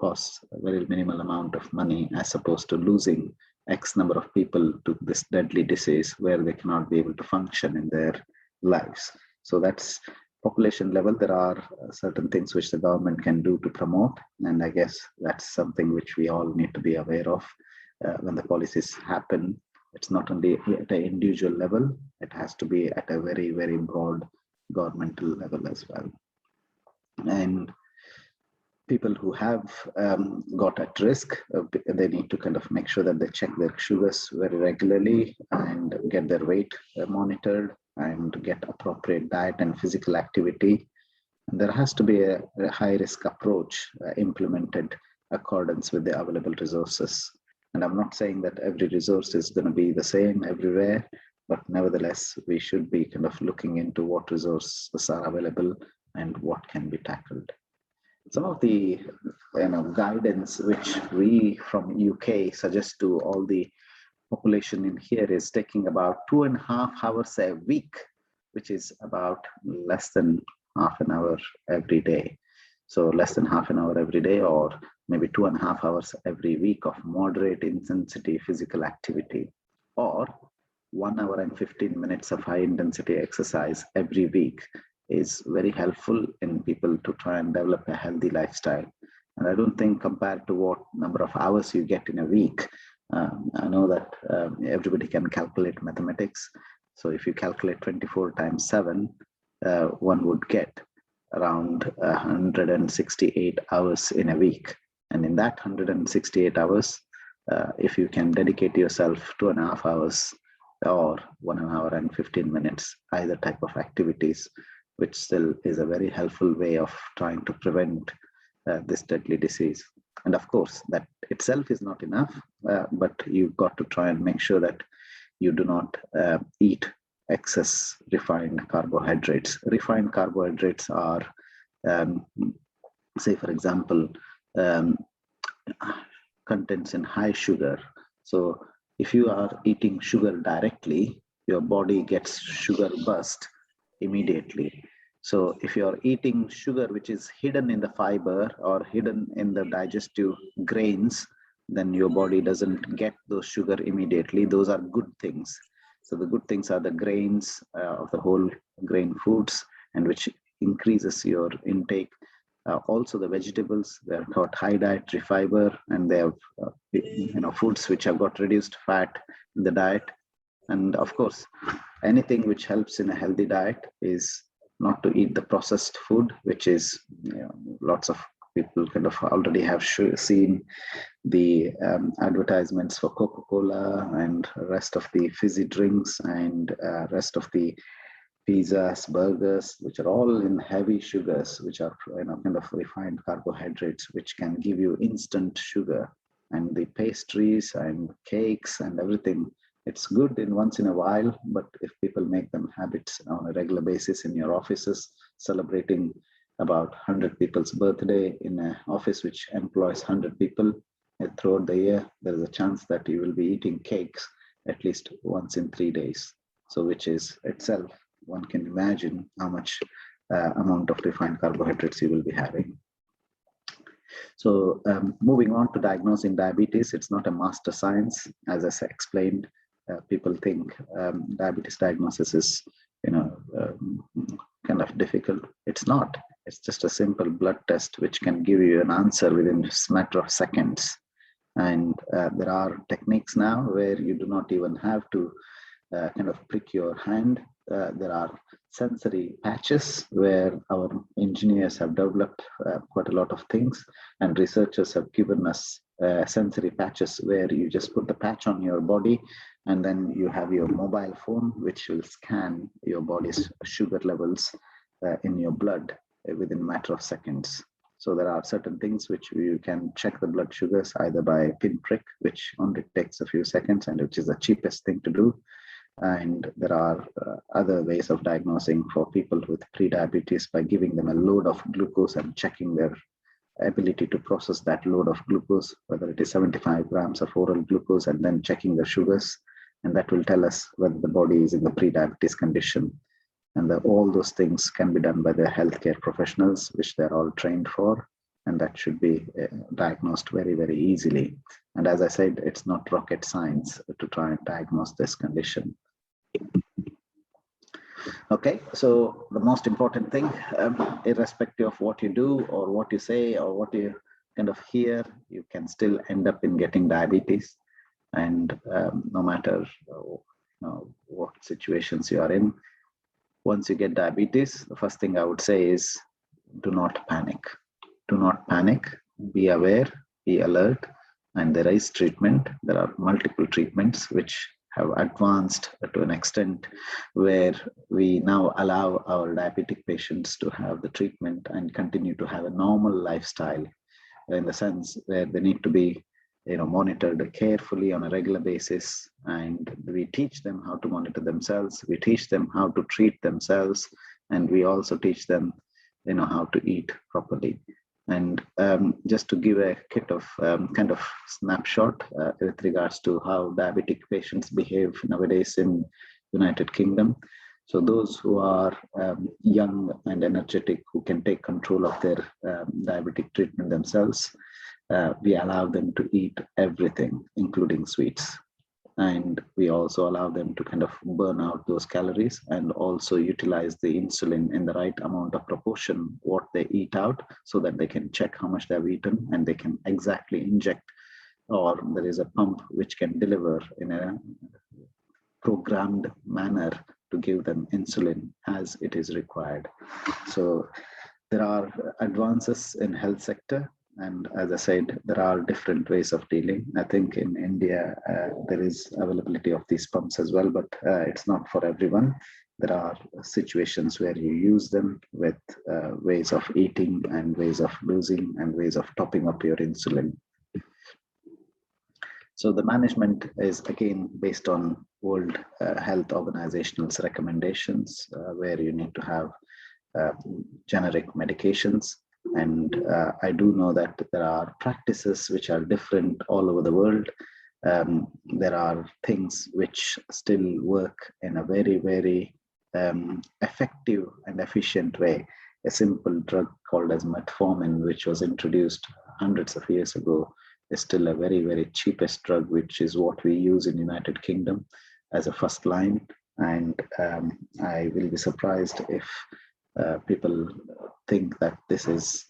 costs a very minimal amount of money, as opposed to losing X number of people to this deadly disease where they cannot be able to function in their lives. So that's population level. There are certain things which the government can do to promote, and I guess that's something which we all need to be aware of when the policies happen. It's not only at an individual level, it has to be at a very, very broad governmental level as well. And people who have got at risk, they need to kind of make sure that they check their sugars very regularly and get their weight monitored and get appropriate diet and physical activity. And there has to be a high risk approach implemented accordance with the available resources. And I'm not saying that every resource is going to be the same everywhere, but nevertheless, we should be kind of looking into what resources are available and what can be tackled. Some of the guidance which we from UK suggest to all the population in here is taking about 2.5 hours a week, which is about less than half an hour every day. So less than half an hour every day, or maybe 2.5 hours every week of moderate intensity physical activity, or 1 hour and 15 minutes of high intensity exercise every week is very helpful in people to try and develop a healthy lifestyle. And I don't think compared to what number of hours you get in a week, I know that everybody can calculate mathematics. So if you calculate 24 times 7, one would get around 168 hours in a week. And in that 168 hours, if you can dedicate yourself 2.5 hours or 1 hour and 15 minutes, either type of activities, which still is a very helpful way of trying to prevent this deadly disease. And of course, that itself is not enough, but you've got to try and make sure that you do not eat excess refined carbohydrates. Refined carbohydrates are, say, for example, contents in high sugar. So if you are eating sugar directly, your body gets sugar burst immediately. So if you are eating sugar which is hidden in the fiber or hidden in the digestive grains, then your body doesn't get those sugar immediately. Those are good things. So the good things are the grains of the whole grain foods, and which increases your intake. Also the vegetables, they're got high dietary fiber, and they have foods which have got reduced fat in the diet. And of course, anything which helps in a healthy diet is not to eat the processed food, which is lots of people kind of already have seen the advertisements for Coca-Cola and rest of the fizzy drinks and rest of the pizzas, burgers, which are all in heavy sugars, which are kind of refined carbohydrates, which can give you instant sugar. And the pastries and cakes and everything, it's good in once in a while, but if people make them habits on a regular basis in your offices, celebrating about 100 people's birthday in an office which employs 100 people throughout the year, there is a chance that you will be eating cakes at least once in 3 days. So which is itself, one can imagine how much amount of refined carbohydrates you will be having. So moving on to diagnosing diabetes, it's not a master science. As I explained, people think diabetes diagnosis is kind of difficult. It's not. It's just a simple blood test which can give you an answer within a matter of seconds. And there are techniques now where you do not even have to kind of prick your hand. There are sensory patches where our engineers have developed quite a lot of things, and researchers have given us sensory patches where you just put the patch on your body, and then you have your mobile phone which will scan your body's sugar levels in your blood within a matter of seconds. So there are certain things which you can check the blood sugars either by pinprick, which only takes a few seconds and which is the cheapest thing to do. And there are other ways of diagnosing for people with pre-diabetes by giving them a load of glucose and checking their ability to process that load of glucose, whether it is 75 grams of oral glucose, and then checking the sugars. And that will tell us whether the body is in the pre-diabetes condition. And all those things can be done by the healthcare professionals, which they're all trained for. And that should be diagnosed very, very easily. And as I said, it's not rocket science to try and diagnose this condition. Okay, so the most important thing, irrespective of what you do or what you say or what you kind of hear, you can still end up in getting diabetes. And no matter what situations you are in, once you get diabetes, the first thing I would say is do not panic. Do not panic, be aware, be alert, and there is treatment. There are multiple treatments which have advanced to an extent where we now allow our diabetic patients to have the treatment and continue to have a normal lifestyle, in the sense where they need to be monitored carefully on a regular basis, and we teach them how to monitor themselves, we teach them how to treat themselves, and we also teach them how to eat properly. And just to give a kit of kind of snapshot with regards to how diabetic patients behave nowadays in United Kingdom. So those who are young and energetic, who can take control of their diabetic treatment themselves, we allow them to eat everything, including sweets. And we also allow them to kind of burn out those calories and also utilize the insulin in the right amount of proportion, what they eat out, so that they can check how much they've eaten and they can exactly inject, or there is a pump which can deliver in a programmed manner to give them insulin as it is required. So there are advances in health sector. And as I said, there are different ways of dealing. I think in India, there is availability of these pumps as well, but it's not for everyone. There are situations where you use them with ways of eating and ways of losing and ways of topping up your insulin. So the management is again based on World Health Organization's recommendations, where you need to have generic medications. And I do know that there are practices which are different all over the world. There are things which still work in a very, very effective and efficient way. A simple drug called as metformin, which was introduced hundreds of years ago, is still a very, very cheapest drug, which is what we use in United Kingdom as a first line. And I will be surprised if people think that this is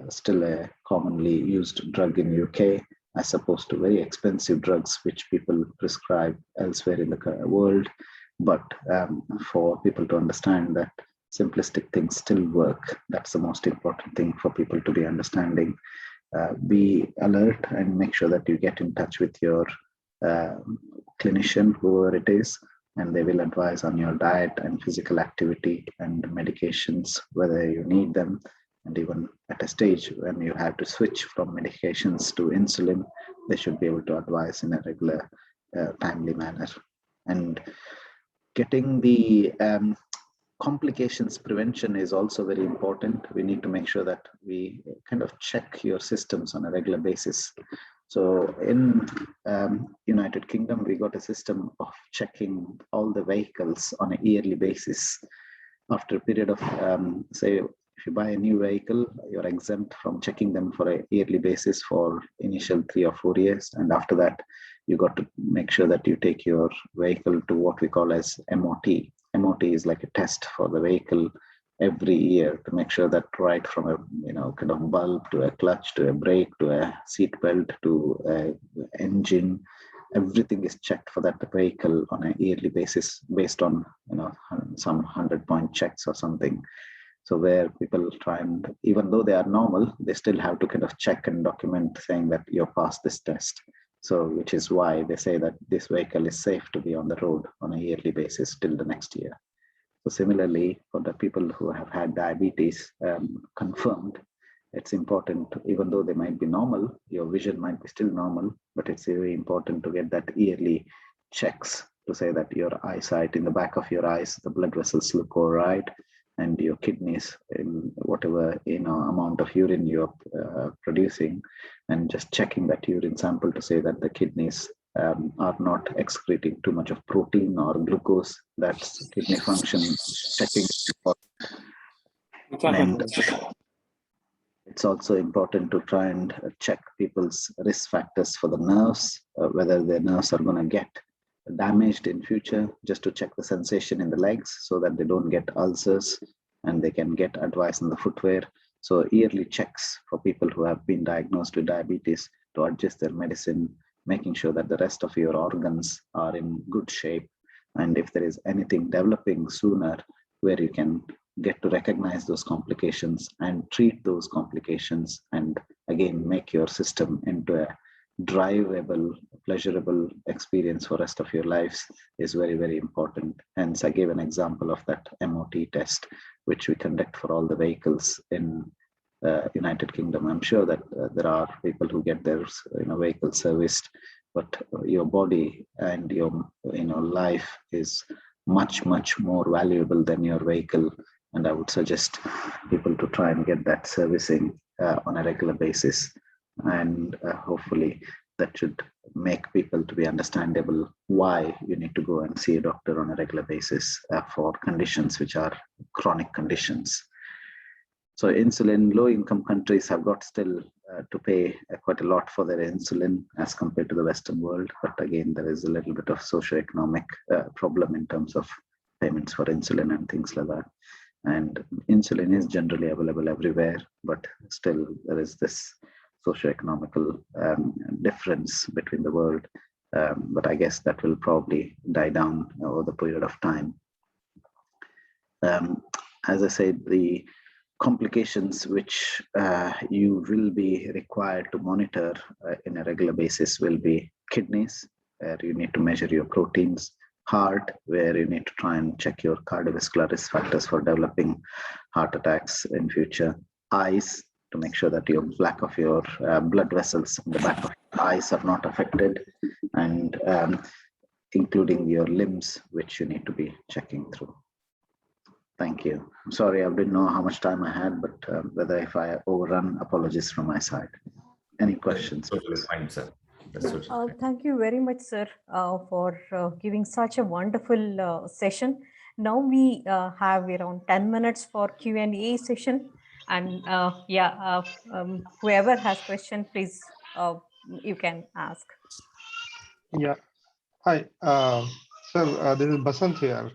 still a commonly used drug in UK, as opposed to very expensive drugs which people prescribe elsewhere in the world. But for people to understand that simplistic things still work. That's the most important thing for people to be understanding. Be alert and make sure that you get in touch with your clinician, whoever it is, and they will advise on your diet and physical activity and medications, whether you need them. And even at a stage when you have to switch from medications to insulin, they should be able to advise in a regular, timely manner. And getting the complications prevention is also very important. We need to make sure that we kind of check your systems on a regular basis. So in United Kingdom, we got a system of checking all the vehicles on a yearly basis. After a period of, say, if you buy a new vehicle, you're exempt from checking them for a yearly basis for initial 3 or 4 years. And after that, you got to make sure that you take your vehicle to what we call as MOT. MOT is like a test for the vehicle every year to make sure that right from a kind of bulb to a clutch to a brake to a seat belt to a engine, everything is checked for that vehicle on a yearly basis based on some 100-point checks or something. So where people try and, even though they are normal, they still have to kind of check and document saying that you're past this test. So which is why they say that this vehicle is safe to be on the road on a yearly basis till the next year. So similarly, for the people who have had diabetes confirmed, it's important, even though they might be normal, your vision might be still normal, but it's very important to get that yearly checks to say that your eyesight, in the back of your eyes, the blood vessels look all right, and your kidneys, in whatever amount of urine you're producing, and just checking that urine sample to say that the kidneys are not excreting too much of protein or glucose. That's kidney function checking. And it's also important to try and check people's risk factors for the nerves, whether their nerves are going to get damaged in future, just to check the sensation in the legs so that they don't get ulcers and they can get advice on the footwear. So yearly checks for people who have been diagnosed with diabetes to adjust their medicine, making sure that the rest of your organs are in good shape. And if there is anything developing sooner, where you can get to recognize those complications and treat those complications, and again, make your system into a drivable, pleasurable experience for rest of your lives, is very, very important. Hence, I gave an example of that MOT test, which we conduct for all the vehicles in United Kingdom. I'm sure that there are people who get their vehicles serviced, but your body and your life is much, much more valuable than your vehicle. And I would suggest people to try and get that servicing on a regular basis. And hopefully that should make people to be understandable why you need to go and see a doctor on a regular basis for conditions which are chronic conditions. So insulin, low-income countries have got still to pay quite a lot for their insulin as compared to the Western world. But again, there is a little bit of socioeconomic problem in terms of payments for insulin and things like that. And insulin is generally available everywhere, but still there is this socioeconomical difference between the world. But I guess that will probably die down over the period of time. As I said, the complications which you will be required to monitor in a regular basis will be kidneys, where you need to measure your proteins, heart, where you need to try and check your cardiovascular risk factors for developing heart attacks in future, eyes, to make sure that your back of your blood vessels in the back of your eyes are not affected, and including your limbs, which you need to be checking through. Thank you. I'm sorry, I didn't know how much time I had, but whether if I overrun, apologies from my side. Any questions? Totally fine, sir. Thank you very much, sir, for giving such a wonderful session. Now we have around 10 minutes for Q&A session. And whoever has question, please, you can ask. Yeah. Hi, sir, this is Basant here.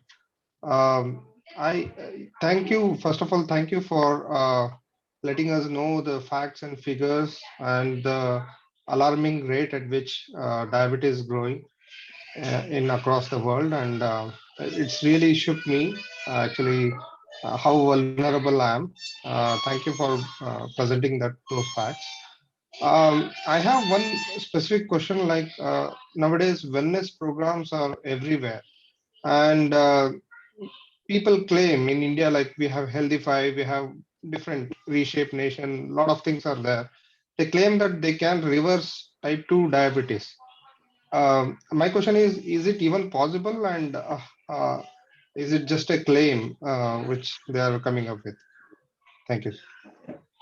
I thank you, first of all, thank you for letting us know the facts and figures and the alarming rate at which diabetes is growing in across the world. And it's really shook me. Actually, how vulnerable I am. Thank you for presenting those facts. I have one specific question. Like nowadays, wellness programs are everywhere, and people claim in India, like we have Healthify, we have different Reshape Nation, a lot of things are there. They claim that they can reverse type 2 diabetes. My question is it even possible? And is it just a claim which they are coming up with? Thank you.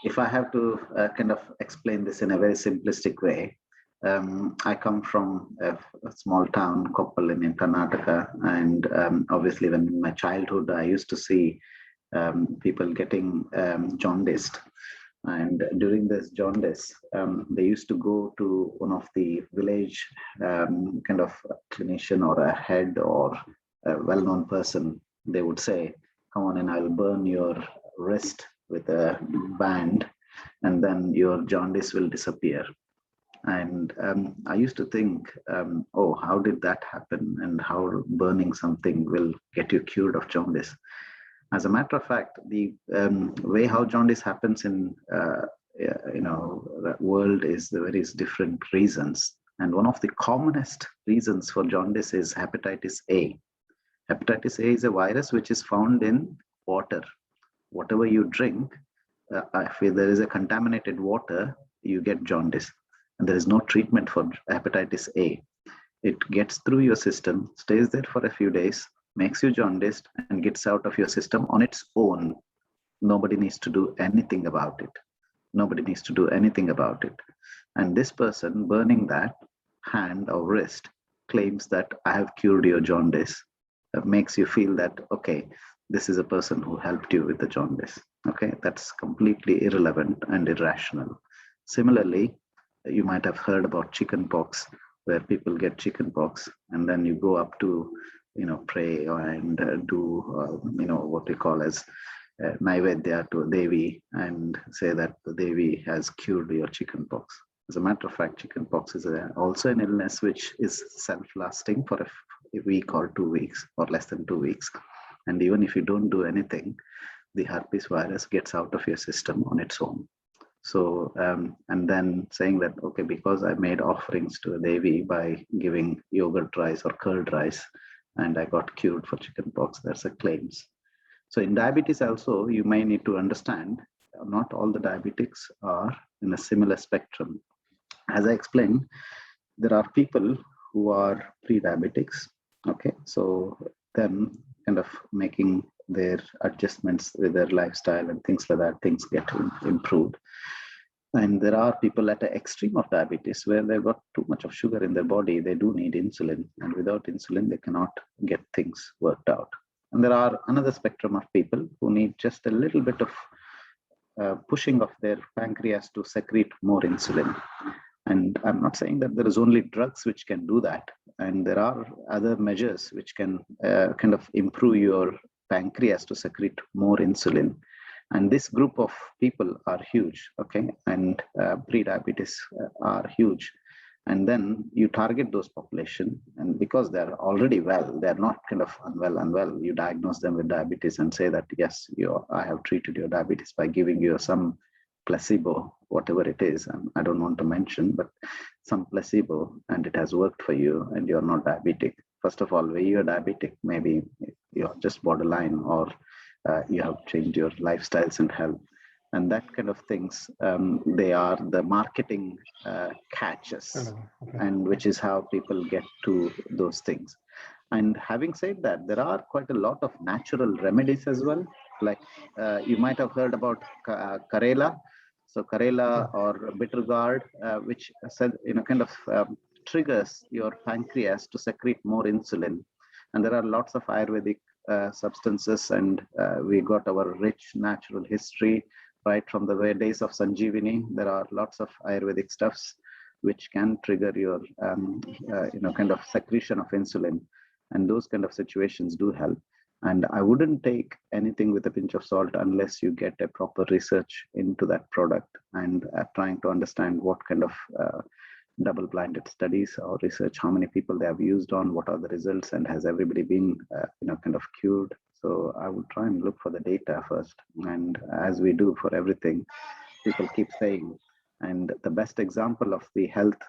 If I have to kind of explain this in a very simplistic way, I come from a small town, Koppal in Karnataka, and obviously when in my childhood, I used to see people getting jaundiced. And during this jaundice, they used to go to one of the village kind of clinician or a head or a well-known person. They would say, come on and I'll burn your wrist with a band and then your jaundice will disappear. And I used to think, oh, how did that happen? And how burning something will get you cured of jaundice? As a matter of fact, the way how jaundice happens in the world is the various different reasons. And one of the commonest reasons for jaundice is hepatitis A. Hepatitis A is a virus which is found in water. Whatever you drink, if there is a contaminated water, you get jaundice. And there is no treatment for hepatitis A. It gets through your system, stays there for a few days, makes you jaundiced, and gets out of your system on its own. Nobody needs to do anything about it. Nobody needs to do anything about it. And this person burning that hand or wrist claims that I have cured your jaundice. That makes you feel that, okay, this is a person who helped you with the jaundice. Okay, that's completely irrelevant and irrational. Similarly, you might have heard about chicken pox, where people get chicken pox and then you go up to, pray and do, what we call as Naivedya to Devi and say that the Devi has cured your chicken pox. As a matter of fact, chicken pox is also an illness which is self-lasting for a week or 2 weeks or less than 2 weeks. And even if you don't do anything, the herpes virus gets out of your system on its own. So, and then saying that, okay, because I made offerings to a Devi by giving yogurt rice or curd rice, and I got cured for chickenpox, that's a claims. So in diabetes also, you may need to understand, not all the diabetics are in a similar spectrum. As I explained, there are people who are pre-diabetics, okay? So them kind of making their adjustments with their lifestyle and things like that, things get improved. And there are people at the extreme of diabetes where they've got too much of sugar in their body. They do need insulin, and without insulin, they cannot get things worked out. And there are another spectrum of people who need just a little bit of pushing of their pancreas to secrete more insulin. And I'm not saying that there is only drugs which can do that. And there are other measures which can kind of improve your pancreas to secrete more insulin. And this group of people are huge, okay? And pre-diabetes are huge. And then you target those population, and because they're already well, they're not kind of unwell, you diagnose them with diabetes and say that, yes, I have treated your diabetes by giving you some placebo, whatever it is, and I don't want to mention, but some placebo, and it has worked for you, and you're not diabetic. First of all, where you're diabetic, maybe you're just borderline, or you have changed your lifestyles and health. And that kind of things, they are the marketing catches, and which is how people get to those things. And having said that, there are quite a lot of natural remedies as well. Like you might have heard about Karela. So Karela or bitter gourd, which kind of triggers your pancreas to secrete more insulin. And there are lots of Ayurvedic substances, and we got our rich natural history right from the days of Sanjeevani. There are lots of Ayurvedic stuffs which can trigger your kind of secretion of insulin, and those kind of situations do help. And I wouldn't take anything with a pinch of salt unless you get a proper research into that product and trying to understand what kind of double-blinded studies or research, how many people they have used on, what are the results, and has everybody been kind of cured. So I would try and look for the data first. And as we do for everything, people keep saying, and the best example of the health,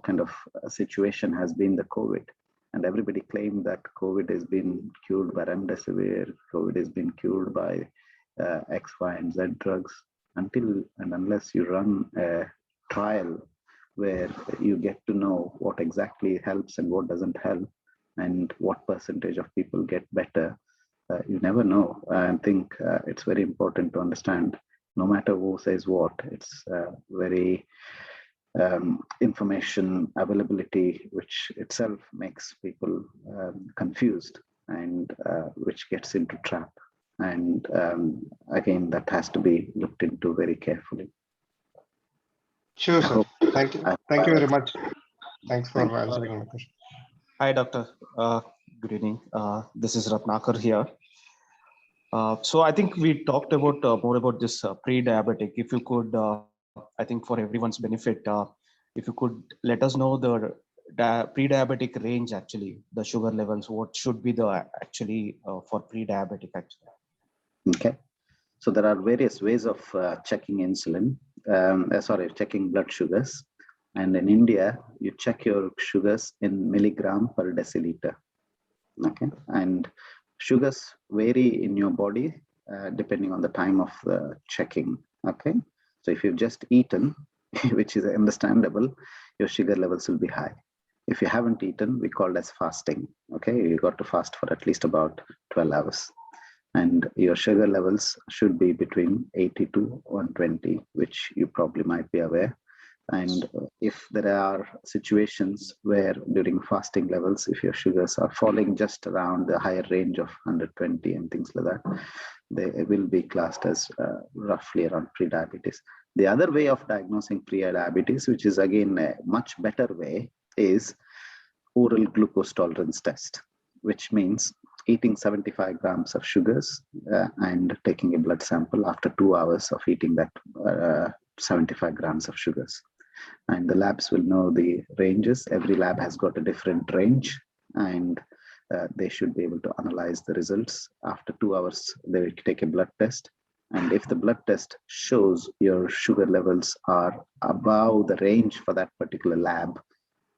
kind of situation has been the COVID. And everybody claimed that COVID has been cured by remdesivir, COVID has been cured by X, Y, and Z drugs. Until and unless you run a trial where you get to know what exactly helps and what doesn't help, and what percentage of people get better, you never know. I think it's very important to understand, no matter who says what, it's very information availability, which itself makes people confused, and which gets into trap. And again, that has to be looked into very carefully. Sure, sir. Thank you. Thank you very much. Thanks for answering my question. Hi, Doctor. Good evening. This is Ratnakar here. So I think we talked about more about this pre-diabetic. If you could, I think for everyone's benefit, if you could let us know the pre-diabetic range, actually, the sugar levels, what should be the actually for pre-diabetic actually? Okay. So there are various ways of checking insulin, checking blood sugars. And in India, you check your sugars in milligram per deciliter. Okay. And sugars vary in your body depending on the time of the checking. Okay. So if you've just eaten, which is understandable, your sugar levels will be high. If you haven't eaten, we call it as fasting. Okay. You got to fast for at least about 12 hours. And your sugar levels should be between 80 to 120, which you probably might be aware. And if there are situations where during fasting levels, if your sugars are falling just around the higher range of 120 and things like that, they will be classed as roughly around pre-diabetes. The other way of diagnosing pre-diabetes, which is again a much better way, is oral glucose tolerance test, which means eating 75 grams of sugars and taking a blood sample after 2 hours of eating that 75 grams of sugars. And the labs will know the ranges. Every lab has got a different range, and they should be able to analyze the results. After 2 hours, they will take a blood test. And if the blood test shows your sugar levels are above the range for that particular lab,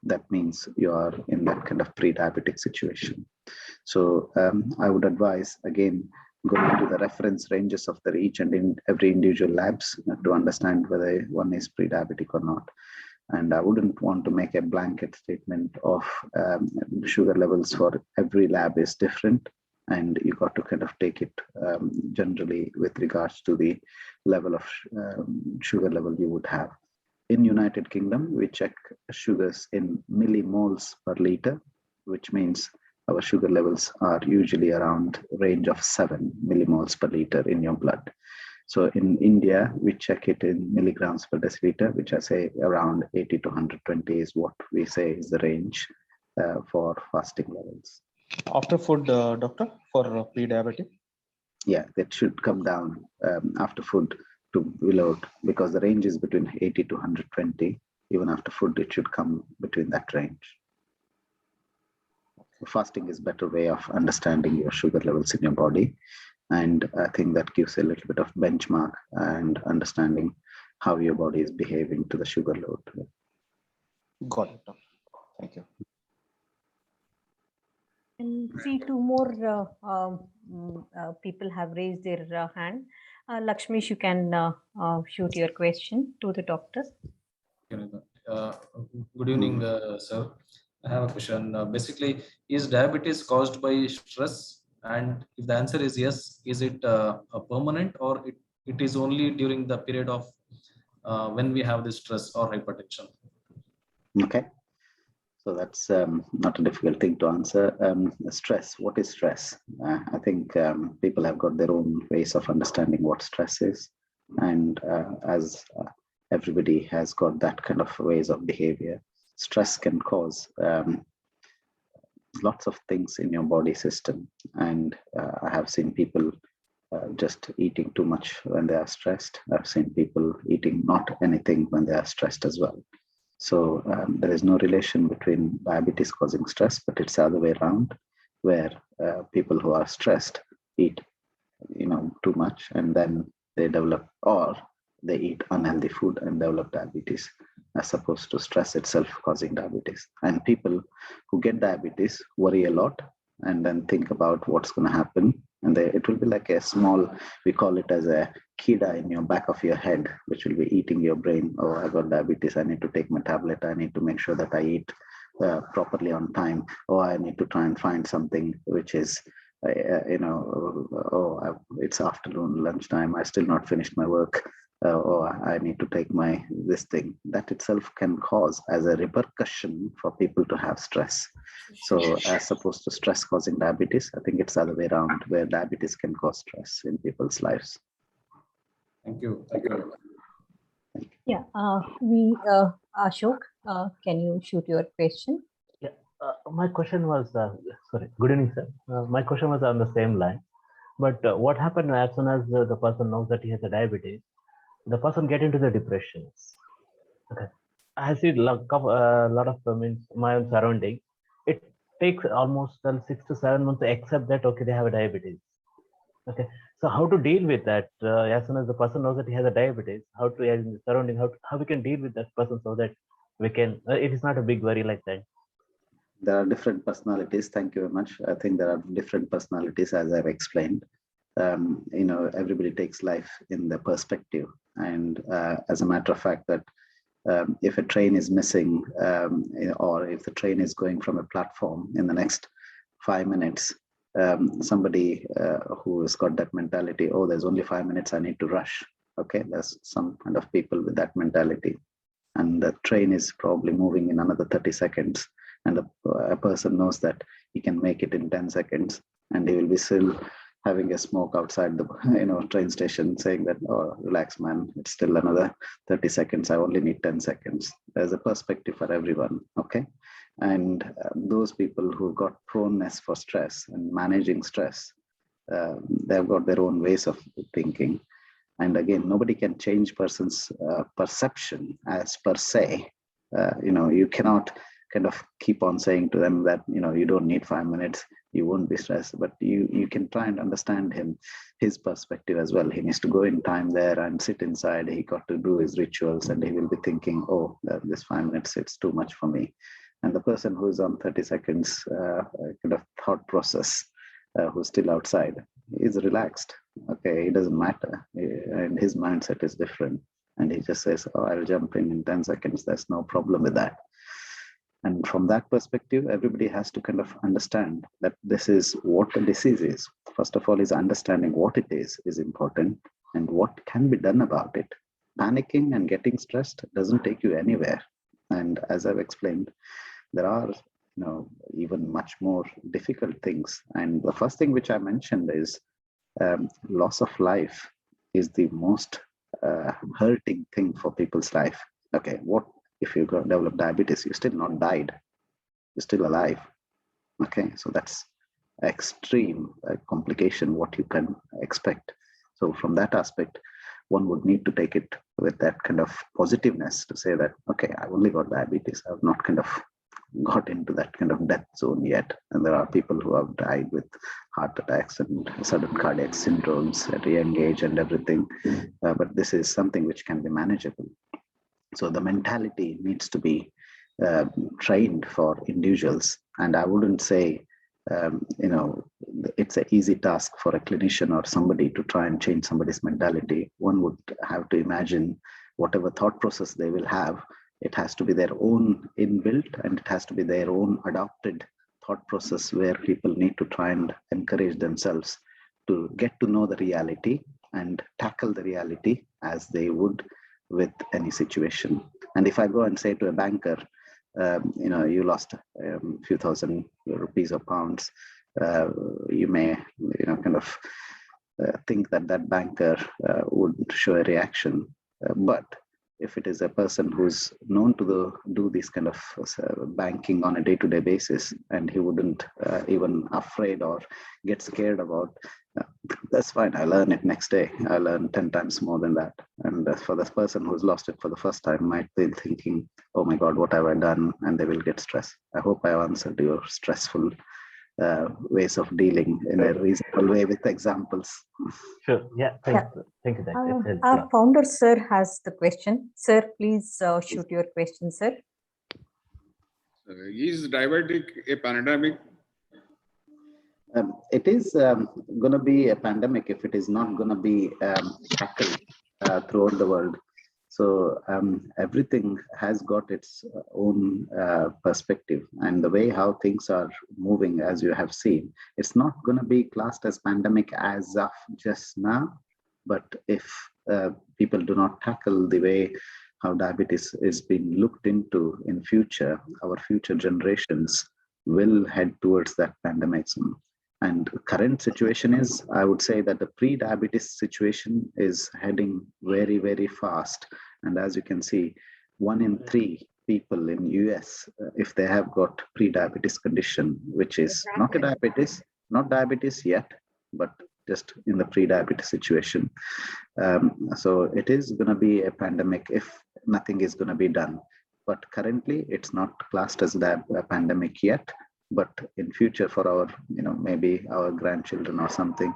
that means you are in that kind of pre-diabetic situation. So I would advise, again, go into the reference ranges of each and in every individual labs to understand whether one is pre-diabetic or not. And I wouldn't want to make a blanket statement of sugar levels for every lab is different. And you got to kind of take it generally with regards to the level of sugar level you would have. In United Kingdom, we check sugars in millimoles per liter, which means our sugar levels are usually around range of 7 millimoles per liter in your blood. So in India, we check it in milligrams per deciliter, which I say around 80 to 120 is what we say is the range for fasting levels. After food, doctor, for pre-diabetic? Yeah, that should come down after food to below, because the range is between 80 to 120. Even after food, it should come between that range. Fasting is a better way of understanding your sugar levels in your body. And I think that gives a little bit of benchmark and understanding how your body is behaving to the sugar load. Got it. Thank you. And see, two more people have raised their hand. Lakshmi, you can shoot your question to the doctor. Good evening, sir. I have a question. Basically, is diabetes caused by stress? And if the answer is yes, is it a permanent, or it is only during the period of when we have this stress or hypertension? Okay. So that's not a difficult thing to answer. Stress, what is stress? I think people have got their own ways of understanding what stress is. And as everybody has got that kind of ways of behavior, stress can cause lots of things in your body system. And I have seen people just eating too much when they are stressed. I've seen people eating not anything when they are stressed as well. So there is no relation between diabetes causing stress, but it's the other way around. where people who are stressed eat, too much, and then they develop, or they eat unhealthy food and develop diabetes, as opposed to stress itself causing diabetes. And people who get diabetes worry a lot and then think about what's going to happen. And it will be like a small, we call it as a kida in your back of your head, which will be eating your brain. Oh, I got diabetes. I need to take my tablet. I need to make sure that I eat properly on time. Or I need to try and find something which is, it's afternoon, lunchtime. I still not finished my work. Or I need to take this thing. That itself can cause as a repercussion for people to have stress. So as opposed to stress causing diabetes, I think it's the other way around, where diabetes can cause stress in people's lives. Thank you. Thank you. Yeah, Ashok, can you shoot your question? Yeah, my question was, sorry, good evening, sir. My question was on the same line, but what happened as soon as the person knows that he has a diabetes, the person get into the depressions. Okay, I see a lot of my own surrounding. It takes almost 6 to 7 months to accept that okay, they have a diabetes. Okay, so how to deal with that as soon as the person knows that he has a diabetes? How to in the surrounding, how we can deal with that person so that we can? It is not a big worry like that. There are different personalities. Thank you very much. I think there are different personalities, as I've explained. Everybody takes life in their perspective. And as a matter of fact, that if a train is missing, or if the train is going from a platform in the next 5 minutes, somebody who has got that mentality, oh, there's only 5 minutes, I need to rush. Okay, there's some kind of people with that mentality. And the train is probably moving in another 30 seconds. And a person knows that he can make it in 10 seconds, and he will be still having a smoke outside the train station, saying that, oh, relax, man, it's still another 30 seconds. I only need 10 seconds. There's a perspective for everyone. Okay. And those people who got proneness for stress and managing stress, they've got their own ways of thinking. And again, nobody can change person's perception as per se. You cannot kind of keep on saying to them that, you don't need 5 minutes, you won't be stressed, but you can try and understand his perspective as well. He needs to go in time there and sit inside. He got to do his rituals, and he will be thinking, oh, this 5 minutes, it's too much for me. And the person who's on 30 seconds kind of thought process, who's still outside, is relaxed. Okay, it doesn't matter. And his mindset is different. And he just says, oh, I'll jump in 10 seconds. There's no problem with that. And from that perspective, everybody has to kind of understand that this is what the disease is. First of all, is understanding what it is important, and what can be done about it. Panicking and getting stressed doesn't take you anywhere. And as I've explained, there are even much more difficult things. And the first thing which I mentioned is loss of life is the most hurting thing for people's life. Okay, what if you develop diabetes? You're still not died, you're still alive. Okay, so that's extreme complication what you can expect. So from that aspect, one would need to take it with that kind of positiveness to say that, okay, I've only got diabetes. I've not kind of got into that kind of death zone yet. And there are people who have died with heart attacks and sudden cardiac syndromes at a young age and everything. But this is something which can be manageable. So the mentality needs to be trained for individuals. And I wouldn't say, it's an easy task for a clinician or somebody to try and change somebody's mentality. One would have to imagine whatever thought process they will have, it has to be their own inbuilt, and it has to be their own adopted thought process, where people need to try and encourage themselves to get to know the reality and tackle the reality as they would with any situation. And if I go and say to a banker, you lost a few thousand rupees or pounds, you may kind of think that that banker would show a reaction. But if it is a person who's known to do this kind of banking on a day-to-day basis, and he wouldn't even afraid or get scared about, that's fine, I learn it next day. I learn 10 times more than that. And for this person who's lost it for the first time, might be thinking, oh my God, what have I done? And they will get stressed. I hope I have answered your stressful ways of dealing in a reasonable way with examples. Sure. Yeah. Thank you. Our founder, sir, has the question. Sir, please shoot your question, sir. Is diabetic a pandemic? It is going to be a pandemic if it is not going to be tackled throughout the world. So everything has got its own perspective, and the way how things are moving, as you have seen, it's not going to be classed as pandemic as of just now. But if people do not tackle the way how diabetes is being looked into in future, our future generations will head towards that pandemism. And current situation is, I would say that the pre-diabetes situation is heading very, very fast. And as you can see, 1 in 3 people in US, if they have got pre-diabetes condition, which is not a diabetes, not diabetes yet, but just in the pre-diabetes situation. So it is going to be a pandemic if nothing is going to be done. But currently, it's not classed as a pandemic yet. But in future, for our, maybe our grandchildren or something,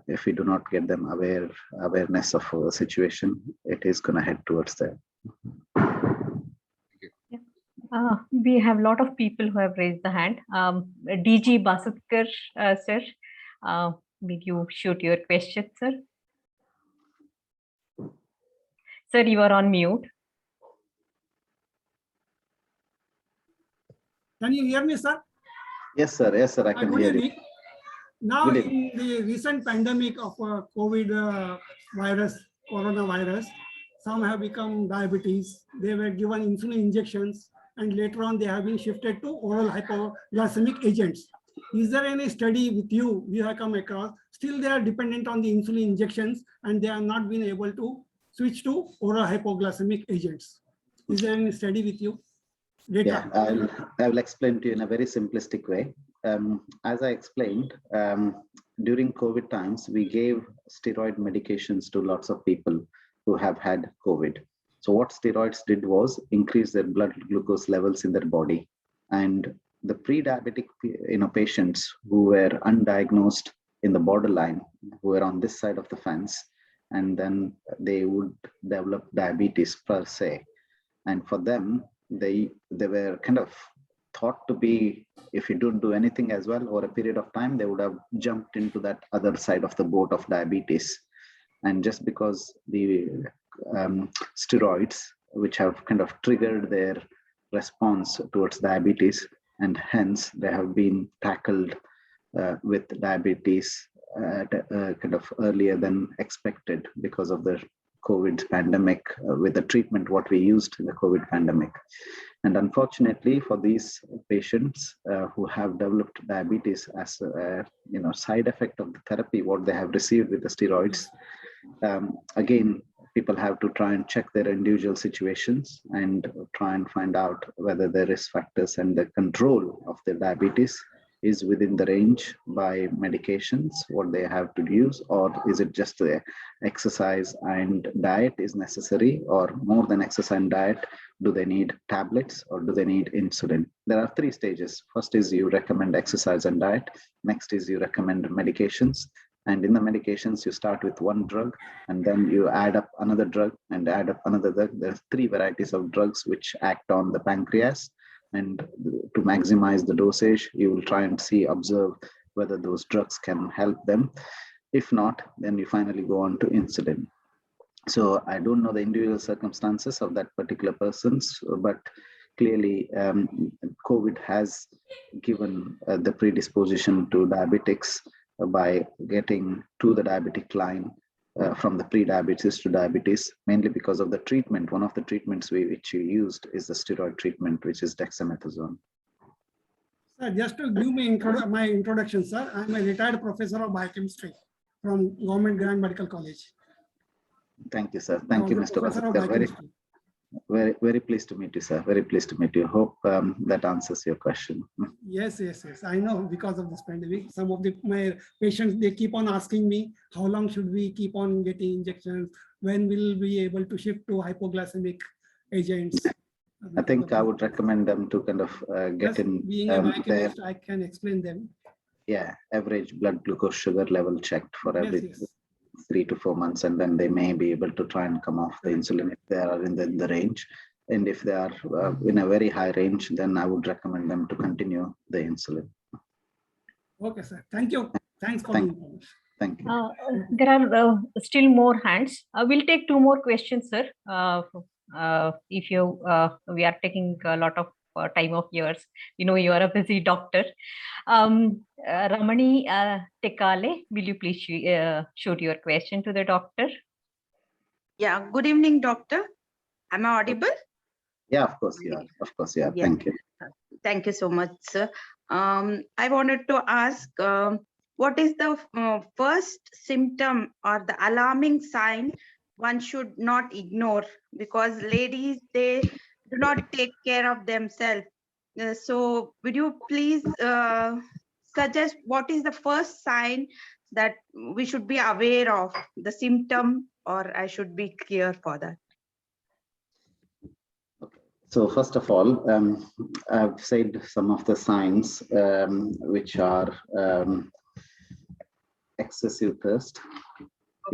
if we do not get them awareness of the situation, it is going to head towards there. We have a lot of people who have raised the hand. DG Basatkar, sir, will you shoot your question, sir? Sir, you are on mute. Can you hear me, sir? Yes, sir. Yes, sir. I can hear you. Now, in the recent pandemic of COVID coronavirus, some have become diabetes. They were given insulin injections, and later on they have been shifted to oral hypoglycemic agents. Is there any study with you have come across? Still, they are dependent on the insulin injections, and they have not been able to switch to oral hypoglycemic agents. Is there any study with you? Data. Yeah, I will explain to you in a very simplistic way. As I explained, during COVID times, we gave steroid medications to lots of people who have had COVID. So what steroids did was increase their blood glucose levels in their body. And the pre-diabetic patients who were undiagnosed in the borderline, who were on this side of the fence, and then they would develop diabetes per se. And for them, they were kind of thought to be, if you don't do anything as well over a period of time, they would have jumped into that other side of the boat of diabetes. And just because the steroids, which have kind of triggered their response towards diabetes, and hence they have been tackled with diabetes kind of earlier than expected because of the COVID pandemic, with the treatment what we used in the COVID pandemic. And unfortunately for these patients who have developed diabetes as a side effect of the therapy what they have received with the steroids, again people have to try and check their individual situations and try and find out whether the risk factors and the control of their diabetes is within the range by medications, what they have to use, or is it just the exercise and diet is necessary, or more than exercise and diet, do they need tablets or do they need insulin? There are 3 stages. First is you recommend exercise and diet. Next is you recommend medications. And in the medications, you start with one drug and then you add up another drug and add up another drug. There's 3 varieties of drugs which act on the pancreas. And to maximize the dosage, you will try and observe whether those drugs can help them. If not, then you finally go on to insulin. So I don't know the individual circumstances of that particular person's, but clearly COVID has given the predisposition to diabetics by getting to the diabetic line from the pre-diabetes to diabetes, mainly because of the treatment. One of the treatments which we used is the steroid treatment, which is dexamethasone. Sir, just to give me my introduction, sir, I'm a retired professor of biochemistry from Government Grand Medical College. Thank you, sir. Thank you, Mr. Basatkar. Very pleased to meet you, sir. Very pleased to meet you. Hope that answers your question. Yes. I know because of this pandemic, some of my patients, they keep on asking me, how long should we keep on getting injections? When will we be able to shift to hypoglycemic agents? I think I would recommend them to kind of get in being a biochemist, I can explain them. Yeah, average blood glucose sugar level checked for every Yes. 3 to 4 months, and then they may be able to try and come off the insulin if they are in the range. And if they are in a very high range, then I would recommend them to continue the insulin. Okay, sir. Thank you. Thanks for Thank you. There are still more hands. We'll take 2 more questions, sir. If you, we are taking a lot of time of yours. You know, you are a busy doctor. Ramani Tekale, will you please shoot your question to the doctor? Yeah, good evening, doctor. Am I audible? Yeah, of course you are. Of course you are. Yeah. Thank you. Thank you so much, sir. I wanted to ask, what is the first symptom or the alarming sign one should not ignore? Because ladies, they do not take care of themselves. So would you please suggest what is the first sign that we should be aware of, the symptom, or I should be clear for that? So first of all, I've said some of the signs which are excessive thirst,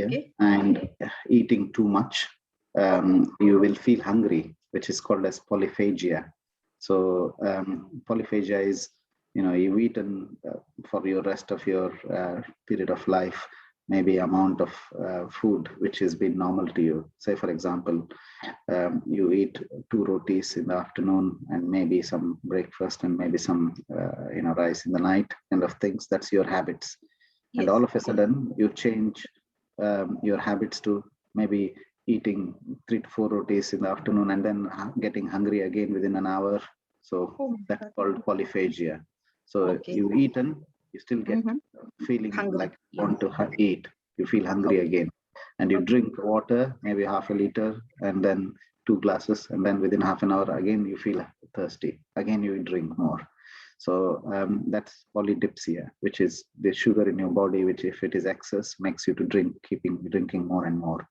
okay, and eating too much. You will feel hungry, which is called as polyphagia. So polyphagia is, you know, you've eaten for your rest of your period of life, maybe amount of food which has been normal to you. Say, for example, you eat 2 rotis in the afternoon and maybe some breakfast and maybe some rice in the night, kind of things. That's your habits. Yes. And all of a sudden you change your habits to maybe eating 3 to 4 rotis in the afternoon and then getting hungry again within an hour. So that's called polyphagia. So you've eaten, you still get feeling hungry, like you want to eat, you feel hungry again, and you drink water, maybe half a liter, and then 2 glasses, and then within half an hour again you feel thirsty, again you drink more. So that's polydipsia, which is the sugar in your body, which if it is excess makes you to keeping drinking more and more.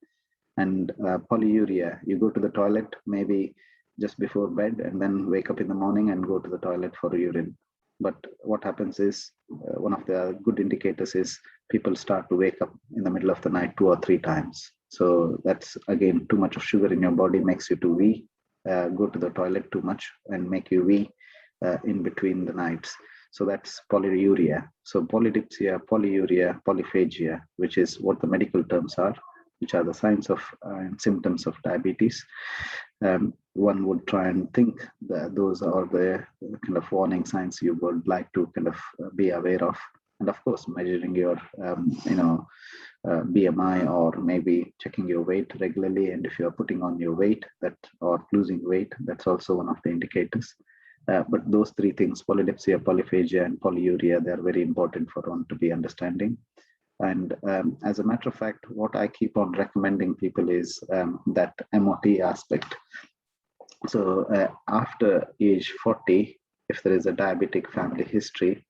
And polyuria, you go to the toilet maybe just before bed and then wake up in the morning and go to the toilet for urine. But what happens is, one of the good indicators is people start to wake up in the middle of the night 2 or 3 times. So that's again, too much of sugar in your body makes you to wee, go to the toilet too much and make you wee in between the nights. So that's polyuria. So polydipsia, polyuria, polyphagia, which is what the medical terms are, which are the signs of and symptoms of diabetes. One would try and think that those are the kind of warning signs you would like to kind of be aware of. And of course, measuring your, BMI, or maybe checking your weight regularly. And if you're putting on your weight or losing weight, that's also one of the indicators. But those 3 things, polydipsia, polyphagia, and polyuria, they're very important for one to be understanding. And as a matter of fact, what I keep on recommending people is that MOT aspect. So after age 40, if there is a diabetic family history,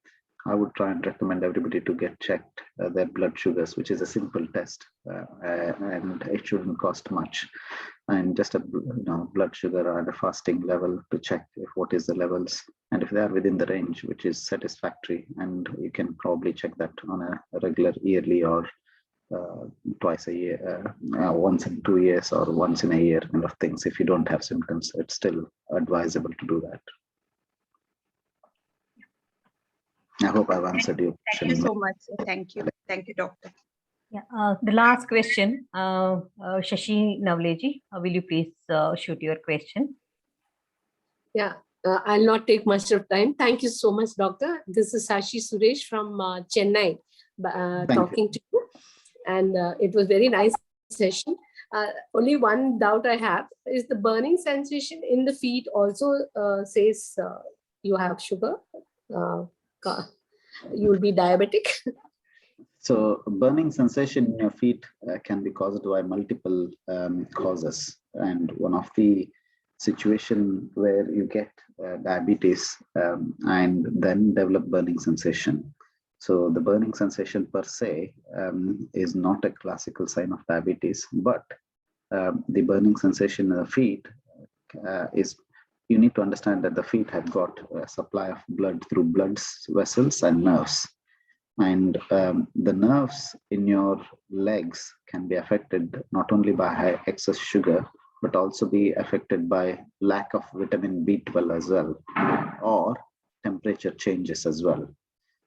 I would try and recommend everybody to get checked their blood sugars, which is a simple test, and it shouldn't cost much. And just a blood sugar and a fasting level to check if what is the levels, and if they are within the range, which is satisfactory. And you can probably check that on a regular yearly or twice a year, once in 2 years or once in a year kind of things. If you don't have symptoms, it's still advisable to do that. I hope I've answered your question. Thank you so much. Thank you. Thank you, doctor. Yeah, the last question, Shashi Navleji, will you please shoot your question? Yeah, I'll not take much of time. Thank you so much, doctor. This is Sashi Suresh from Chennai talking to you. And it was very nice session. Only one doubt I have is the burning sensation in the feet also says you have sugar, you will be diabetic. So burning sensation in your feet can be caused by multiple causes. And one of the situation where you get diabetes and then develop burning sensation. So the burning sensation per se is not a classical sign of diabetes, but the burning sensation in the feet is you need to understand that the feet have got a supply of blood through blood vessels and nerves. And the nerves in your legs can be affected not only by high excess sugar, but also be affected by lack of vitamin B12 as well, or temperature changes as well.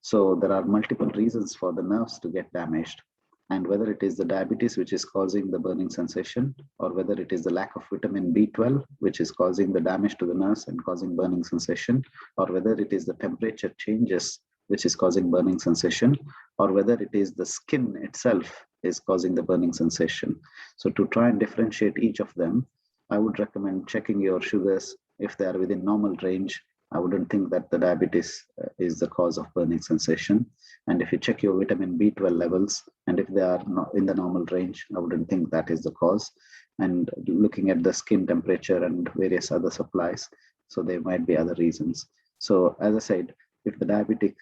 So there are multiple reasons for the nerves to get damaged. And whether it is the diabetes which is causing the burning sensation, or whether it is the lack of vitamin B12 which is causing the damage to the nerves and causing burning sensation, or whether it is the temperature changes which is causing burning sensation, or whether it is the skin itself is causing the burning sensation. So to try and differentiate each of them, I would recommend checking your sugars. If they are within normal range, I wouldn't think that the diabetes is the cause of burning sensation. And if you check your vitamin B12 levels, and if they are not in the normal range, I wouldn't think that is the cause. And looking at the skin temperature and various other supplies, so there might be other reasons. So as I said, if the diabetic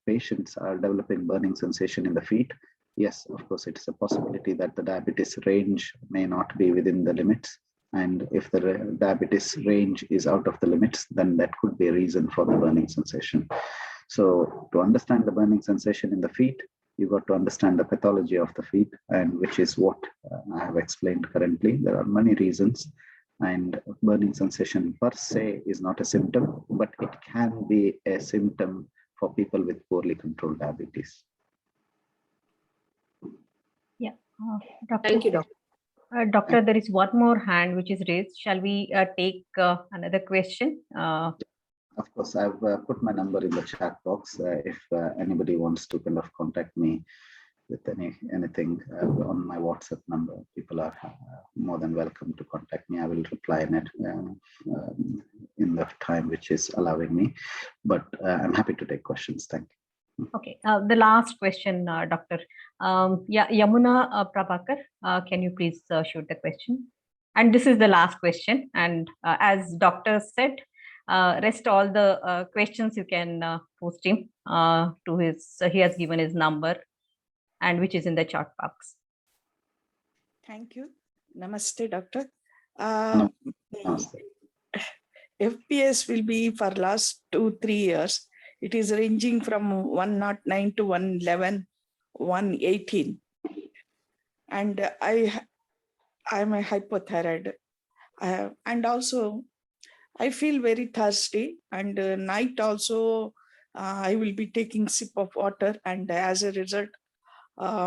patients are developing burning sensation in the feet, yes, of course, it's a possibility that the diabetes range may not be within the limits. And if the diabetes range is out of the limits, then that could be a reason for the burning sensation. So to understand the burning sensation in the feet, you got to understand the pathology of the feet, and which is what I have explained currently. There are many reasons, and burning sensation per se is not a symptom, but it can be a symptom for people with poorly controlled diabetes. Yeah, Doctor. Thank you, Doctor. Doctor, there is one more hand which is raised. Shall we take another question? Of course, I've put my number in the chat box. If anybody wants to kind of contact me with anything on my WhatsApp number, people are more than welcome to contact me. I will reply in the time which is allowing me, but I'm happy to take questions. Thank you. Okay, the last question, Doctor. Yeah, Yamuna Prabhakar, can you please shoot the question? And this is the last question. And as Doctor said, rest all the questions you can post him to his, he has given his number, and which is in the chat box. Thank you. Namaste, Doctor. Namaste. FPS will be for last 2-3 years. It is ranging from 109 to 111, 118. And I'm a hypothyroid. And also, I feel very thirsty. And night also, I will be taking sip of water. And as a result,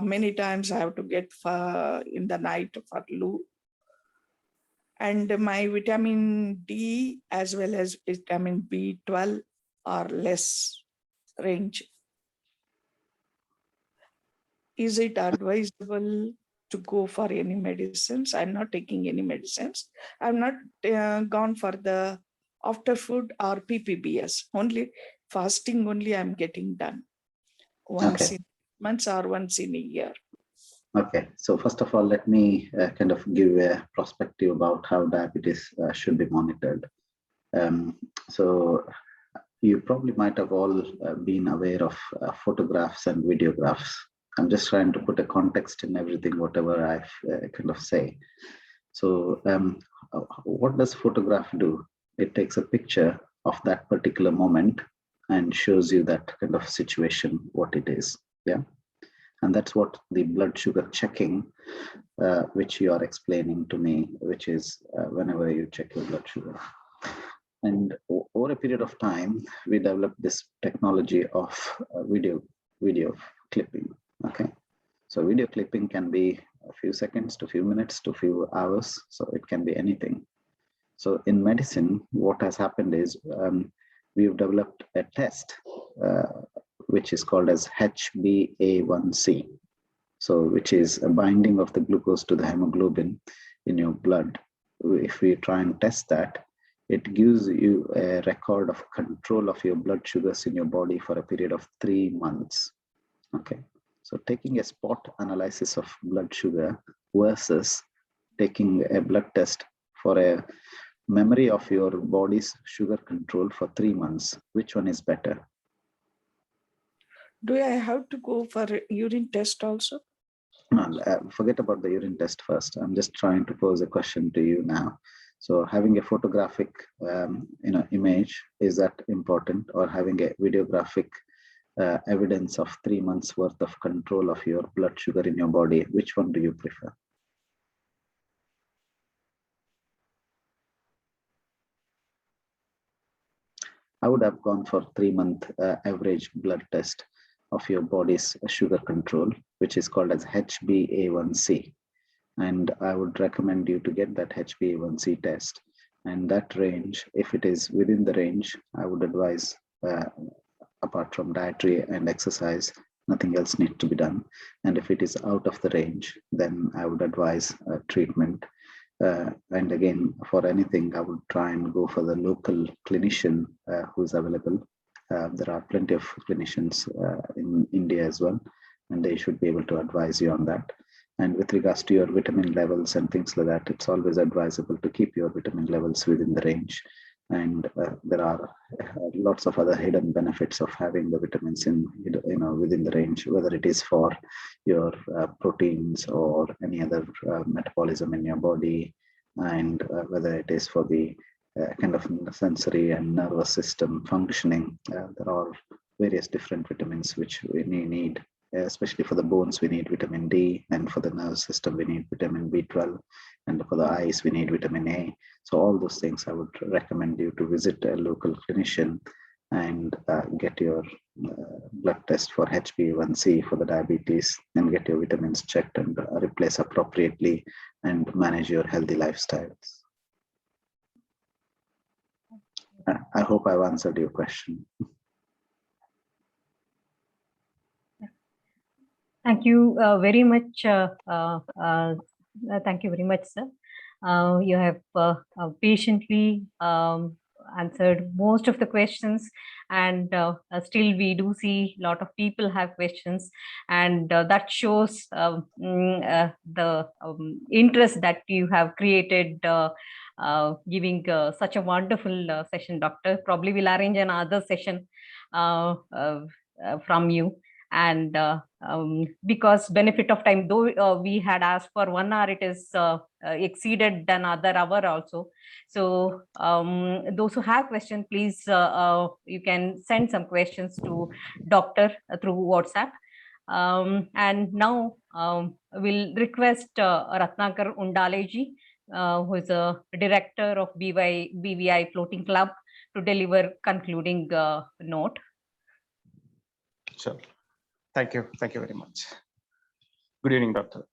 many times I have to get in the night for loo. And my vitamin D as well as vitamin B12 are less range. Is it advisable to go for any medicines? I'm not taking any medicines. I'm not gone for the after food or PPBS. Only fasting only I'm getting done. Once in months or once in a year. Okay, so first of all, let me kind of give a perspective about how diabetes should be monitored. So you probably might have all been aware of photographs and videographs. I'm just trying to put a context in everything, whatever I kind of say. So what does photograph do? It takes a picture of that particular moment and shows you that kind of situation, what it is. Yeah. And that's what the blood sugar checking, which you are explaining to me, which is whenever you check your blood sugar. And over a period of time, we developed this technology of video clipping. Okay, so video clipping can be a few seconds to a few minutes to a few hours, so it can be anything. So in medicine, what has happened is we've developed a test which is called as HbA1c, so which is a binding of the glucose to the hemoglobin in your blood. If we try and test that, it gives you a record of control of your blood sugars in your body for a period of 3 months. Okay, so taking a spot analysis of blood sugar versus taking a blood test for a memory of your body's sugar control for 3 months, which one is better? Do I have to go for urine test also? No, forget about the urine test first. I'm just trying to pose a question to you now. So having a photographic image, is that important, or having a videographic evidence of 3 months worth of control of your blood sugar in your body? Which one do you prefer? I would have gone for 3-month average blood test of your body's sugar control, which is called as HbA1c. And I would recommend you to get that HbA1c test. And that range, if it is within the range, I would advise, apart from dietary and exercise, nothing else needs to be done. And if it is out of the range, then I would advise treatment. And again, for anything, I would try and go for the local clinician who is available. There are plenty of clinicians in India as well, and they should be able to advise you on that. And with regards to your vitamin levels and things like that, it's always advisable to keep your vitamin levels within the range. And there are lots of other hidden benefits of having the vitamins in, within the range, whether it is for your proteins or any other metabolism in your body, and whether it is for the kind of sensory and nervous system functioning. There are various different vitamins which we need. Especially for the bones, we need vitamin D, and for the nervous system, we need vitamin B12, and for the eyes, we need vitamin A. So all those things, I would recommend you to visit a local clinician and get your blood test for HbA1c for the diabetes, and get your vitamins checked and replace appropriately, and manage your healthy lifestyles. I hope I've answered your question. Thank you very much. Thank you very much, sir. You have patiently answered most of the questions, and still we do see a lot of people have questions, and that shows the interest that you have created giving such a wonderful session, Doctor. Probably we'll arrange another session from you. And because benefit of time, though we had asked for 1 hour, it is exceeded another hour also. So those who have questions, please you can send some questions to doctor through WhatsApp. And now we'll request Ratnakar Undaleji, who is a director of BVI Floating Club, to deliver concluding note. Sure. Thank you. Thank you very much. Good evening, Doctor.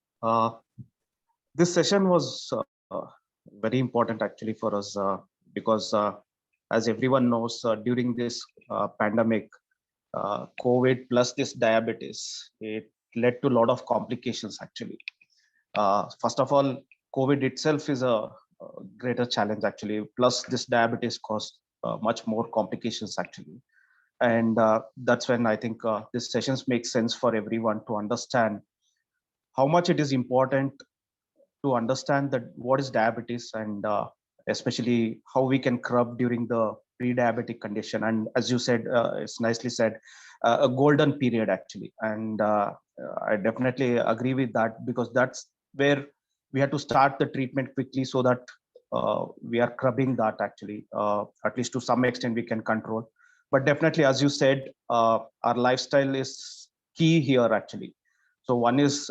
This session was very important actually for us because as everyone knows, during this pandemic, COVID plus this diabetes, it led to a lot of complications actually. First of all, COVID itself is a greater challenge actually, plus this diabetes caused much more complications actually. And that's when I think these sessions make sense for everyone to understand how much it is important to understand that what is diabetes, and especially how we can curb during the pre-diabetic condition. And as you said, it's nicely said, a golden period actually. And I definitely agree with that, because that's where we have to start the treatment quickly, so that we are curbing that actually, at least to some extent we can control. But definitely, as you said, our lifestyle is key here actually. So one is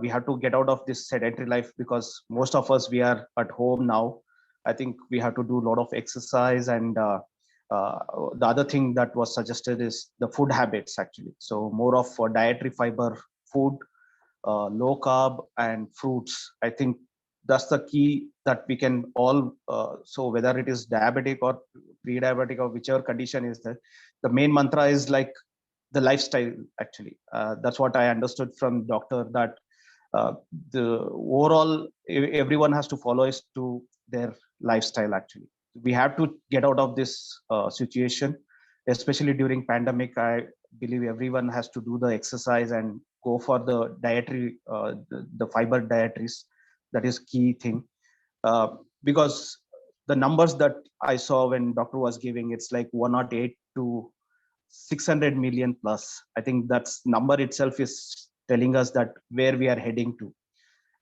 we have to get out of this sedentary life, because most of us, we are at home now. I think we have to do a lot of exercise, and the other thing that was suggested is the food habits actually. So more of dietary fiber food, low carb and fruits. I think that's the key that we can all, so whether it is diabetic or pre-diabetic or whichever condition is there, the main mantra is like the lifestyle actually. That's what I understood from doctor, that the overall everyone has to follow is to their lifestyle actually. We have to get out of this situation, especially during pandemic. I believe everyone has to do the exercise and go for the dietary, the fiber dietaries. That is key thing, because the numbers that I saw when doctor was giving, it's like 108 to 600 million plus. I think that's number itself is telling us that where we are heading to.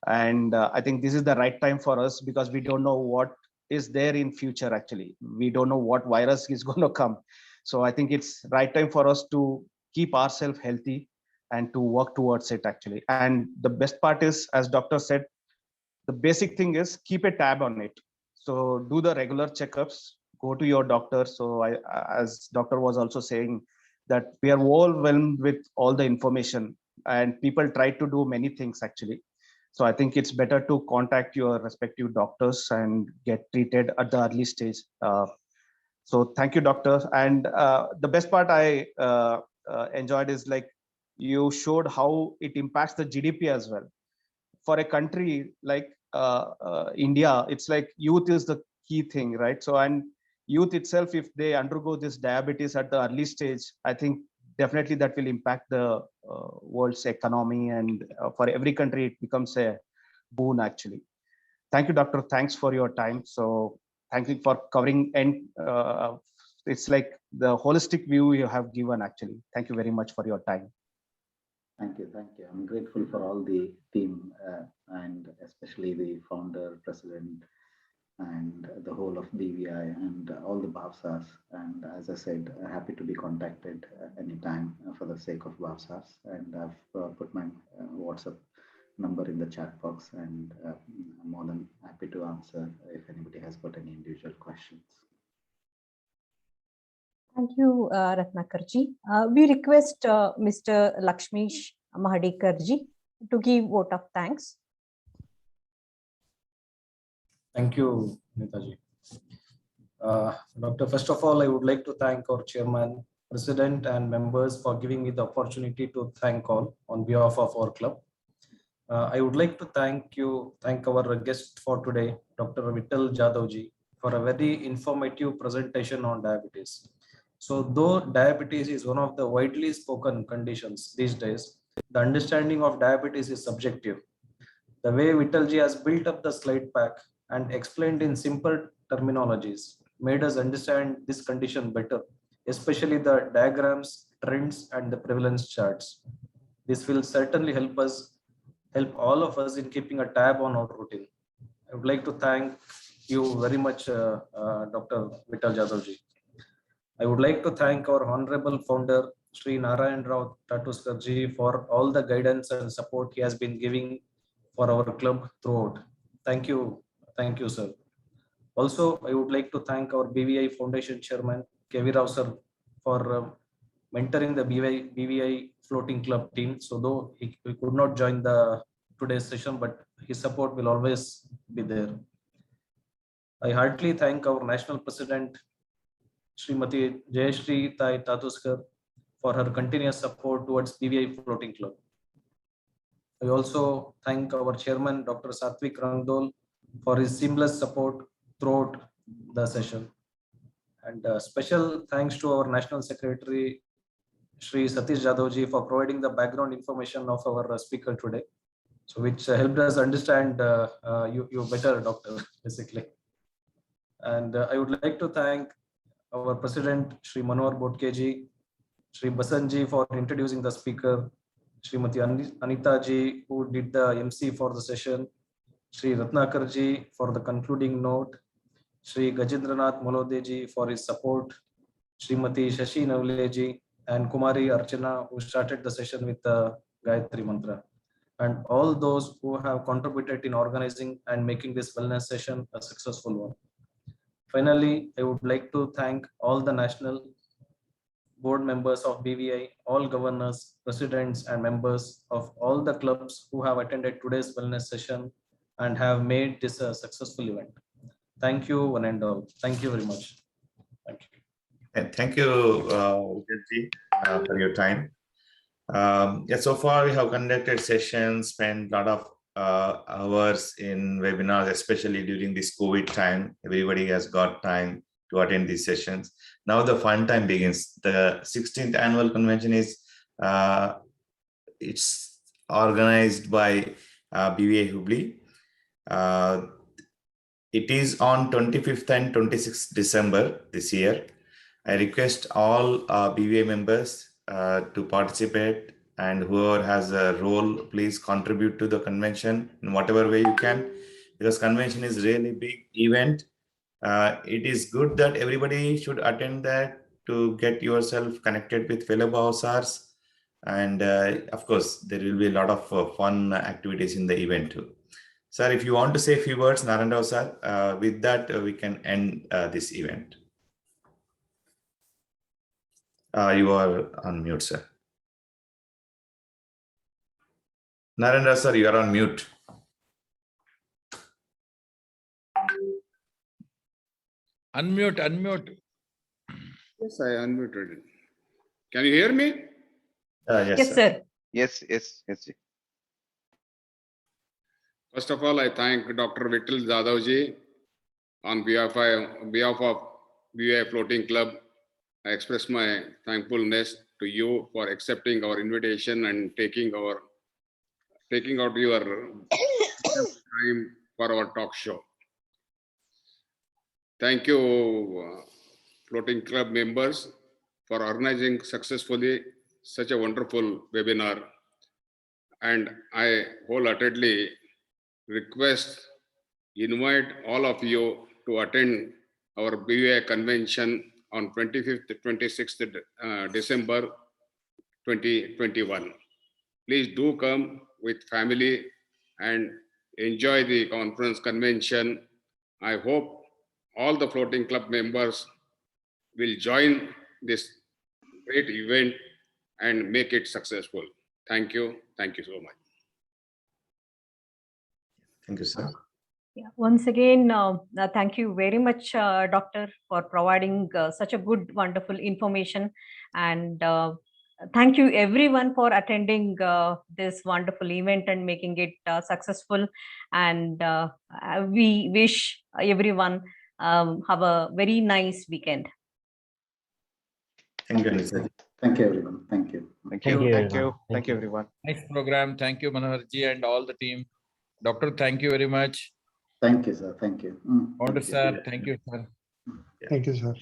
And I think this is the right time for us, because we don't know what is there in future. Actually, we don't know what virus is going to come. So I think it's right time for us to keep ourselves healthy and to work towards it actually. And the best part is, as doctor said, the basic thing is keep a tab on it. So do the regular checkups, go to your doctor. So as doctor was also saying, that we are overwhelmed with all the information and people try to do many things actually. So I think it's better to contact your respective doctors and get treated at the early stage. So thank you, doctor. And the best part I enjoyed is like you showed how it impacts the GDP as well. For a country like India, it's like youth is the key thing, right? So, and youth itself, if they undergo this diabetes at the early stage, I think definitely that will impact the world's economy, and for every country, it becomes a boon actually. Thank you, doctor. Thanks for your time. So thank you for covering, and it's like the holistic view you have given actually. Thank you very much for your time. Thank you, thank you. I'm grateful for all the team and especially the founder, president, and the whole of BVI and all the BAVSAs. And as I said, happy to be contacted anytime for the sake of BAVSAs. And I've put my WhatsApp number in the chat box, and I'm more than happy to answer if anybody has got any individual questions. Thank you, Ratnakarji. We request Mr. Lakshmish Mahadekarji to give vote of thanks. Thank you, Nitaji. Doctor, first of all, I would like to thank our chairman, president, and members for giving me the opportunity to thank all on behalf of our club. I would like to thank our guest for today, Dr. Vittal Jadhav ji, for a very informative presentation on diabetes. So though diabetes is one of the widely spoken conditions these days, the understanding of diabetes is subjective. The way Vittalji has built up the slide pack and explained in simple terminologies made us understand this condition better, especially the diagrams, trends, and the prevalence charts. This will certainly help all of us in keeping a tab on our routine. I would like to thank you very much, Dr. Vittal Jadhav ji. I would like to thank our honorable founder, Sri Narayanrao Tatuskar ji, for all the guidance and support he has been giving for our club throughout. Thank you, sir. Also, I would like to thank our BVI Foundation Chairman, K.V.Rao sir, for mentoring the BVI Floating Club team. So though he could not join today's session, but his support will always be there. I heartily thank our National President, Smt.Jayasree N Tatuskar, for her continuous support towards BVI Floating Club. I also thank our chairman, Dr. Sathvik Rangdhol, for his seamless support throughout the session. And special thanks to our National Secretary, Sri Satish Jadhav ji, for providing the background information of our speaker today, so which helped us understand you better, doctor, basically. And I would like to thank our president, Sri Manohar Bodkeji, Sri Basanji, for introducing the speaker, Srimati Anita ji, who did the MC for the session, Sri Ratnakar ji for the concluding note, Sri Gajendranath Molode ji for his support, Srimati Shashi Navle ji, and Kumari Archana, who started the session with the Gayatri Mantra, and all those who have contributed in organizing and making this wellness session a successful one. Finally, I would like to thank all the national board members of BVI, all governors, presidents, and members of all the clubs who have attended today's wellness session and have made this a successful event. Thank you, one and all. Thank you very much. Thank you. And thank you, Vittalji, for your time. Yeah, so far we have conducted sessions, spent a lot of hours in webinars, especially during this COVID time. Everybody has got time to attend these sessions. Now the fun time begins. The 16th annual convention is it's organized by BVI Hubli. It is on 25th and 26th December this year. I request all BVI members to participate, and whoever has a role, please contribute to the convention in whatever way you can, because convention is really big event It is good that everybody should attend that to get yourself connected with fellow Bhavasars. And of course, there will be a lot of fun activities in the event too. Sir, if you want to say a few words, Narayanrao sir, with that we can end this event. You are on mute, sir. Narayanrao sir, you are on mute. Unmute. Yes, I unmuted. Can you hear me? Yes, sir. Yes. First of all, I thank Dr. Vittal Jadhav ji on behalf of BVI Floating Club. I express my thankfulness to you for accepting our invitation and taking out your time for our talk show. Thank you, Floating Club members, for organizing successfully such a wonderful webinar. And I wholeheartedly invite all of you to attend our BVI convention on 25th to 26th December 2021. Please do come with family and enjoy the conference convention. I hope all the Floating Club members will join this great event and make it successful. Thank you. Thank you so much. Thank you, sir. Yeah, once again, thank you very much, Doctor, for providing such a good, wonderful information. And thank you everyone for attending this wonderful event and making it successful. And we wish everyone have a very nice weekend. Thank you, Anisa. Thank you, everyone. Thank you. Thank you, everyone. Nice program. Thank you, Manoharji and all the team. Doctor, thank you very much. Thank you, sir. Thank you. Founder sir, thank you, sir. Thank you, sir.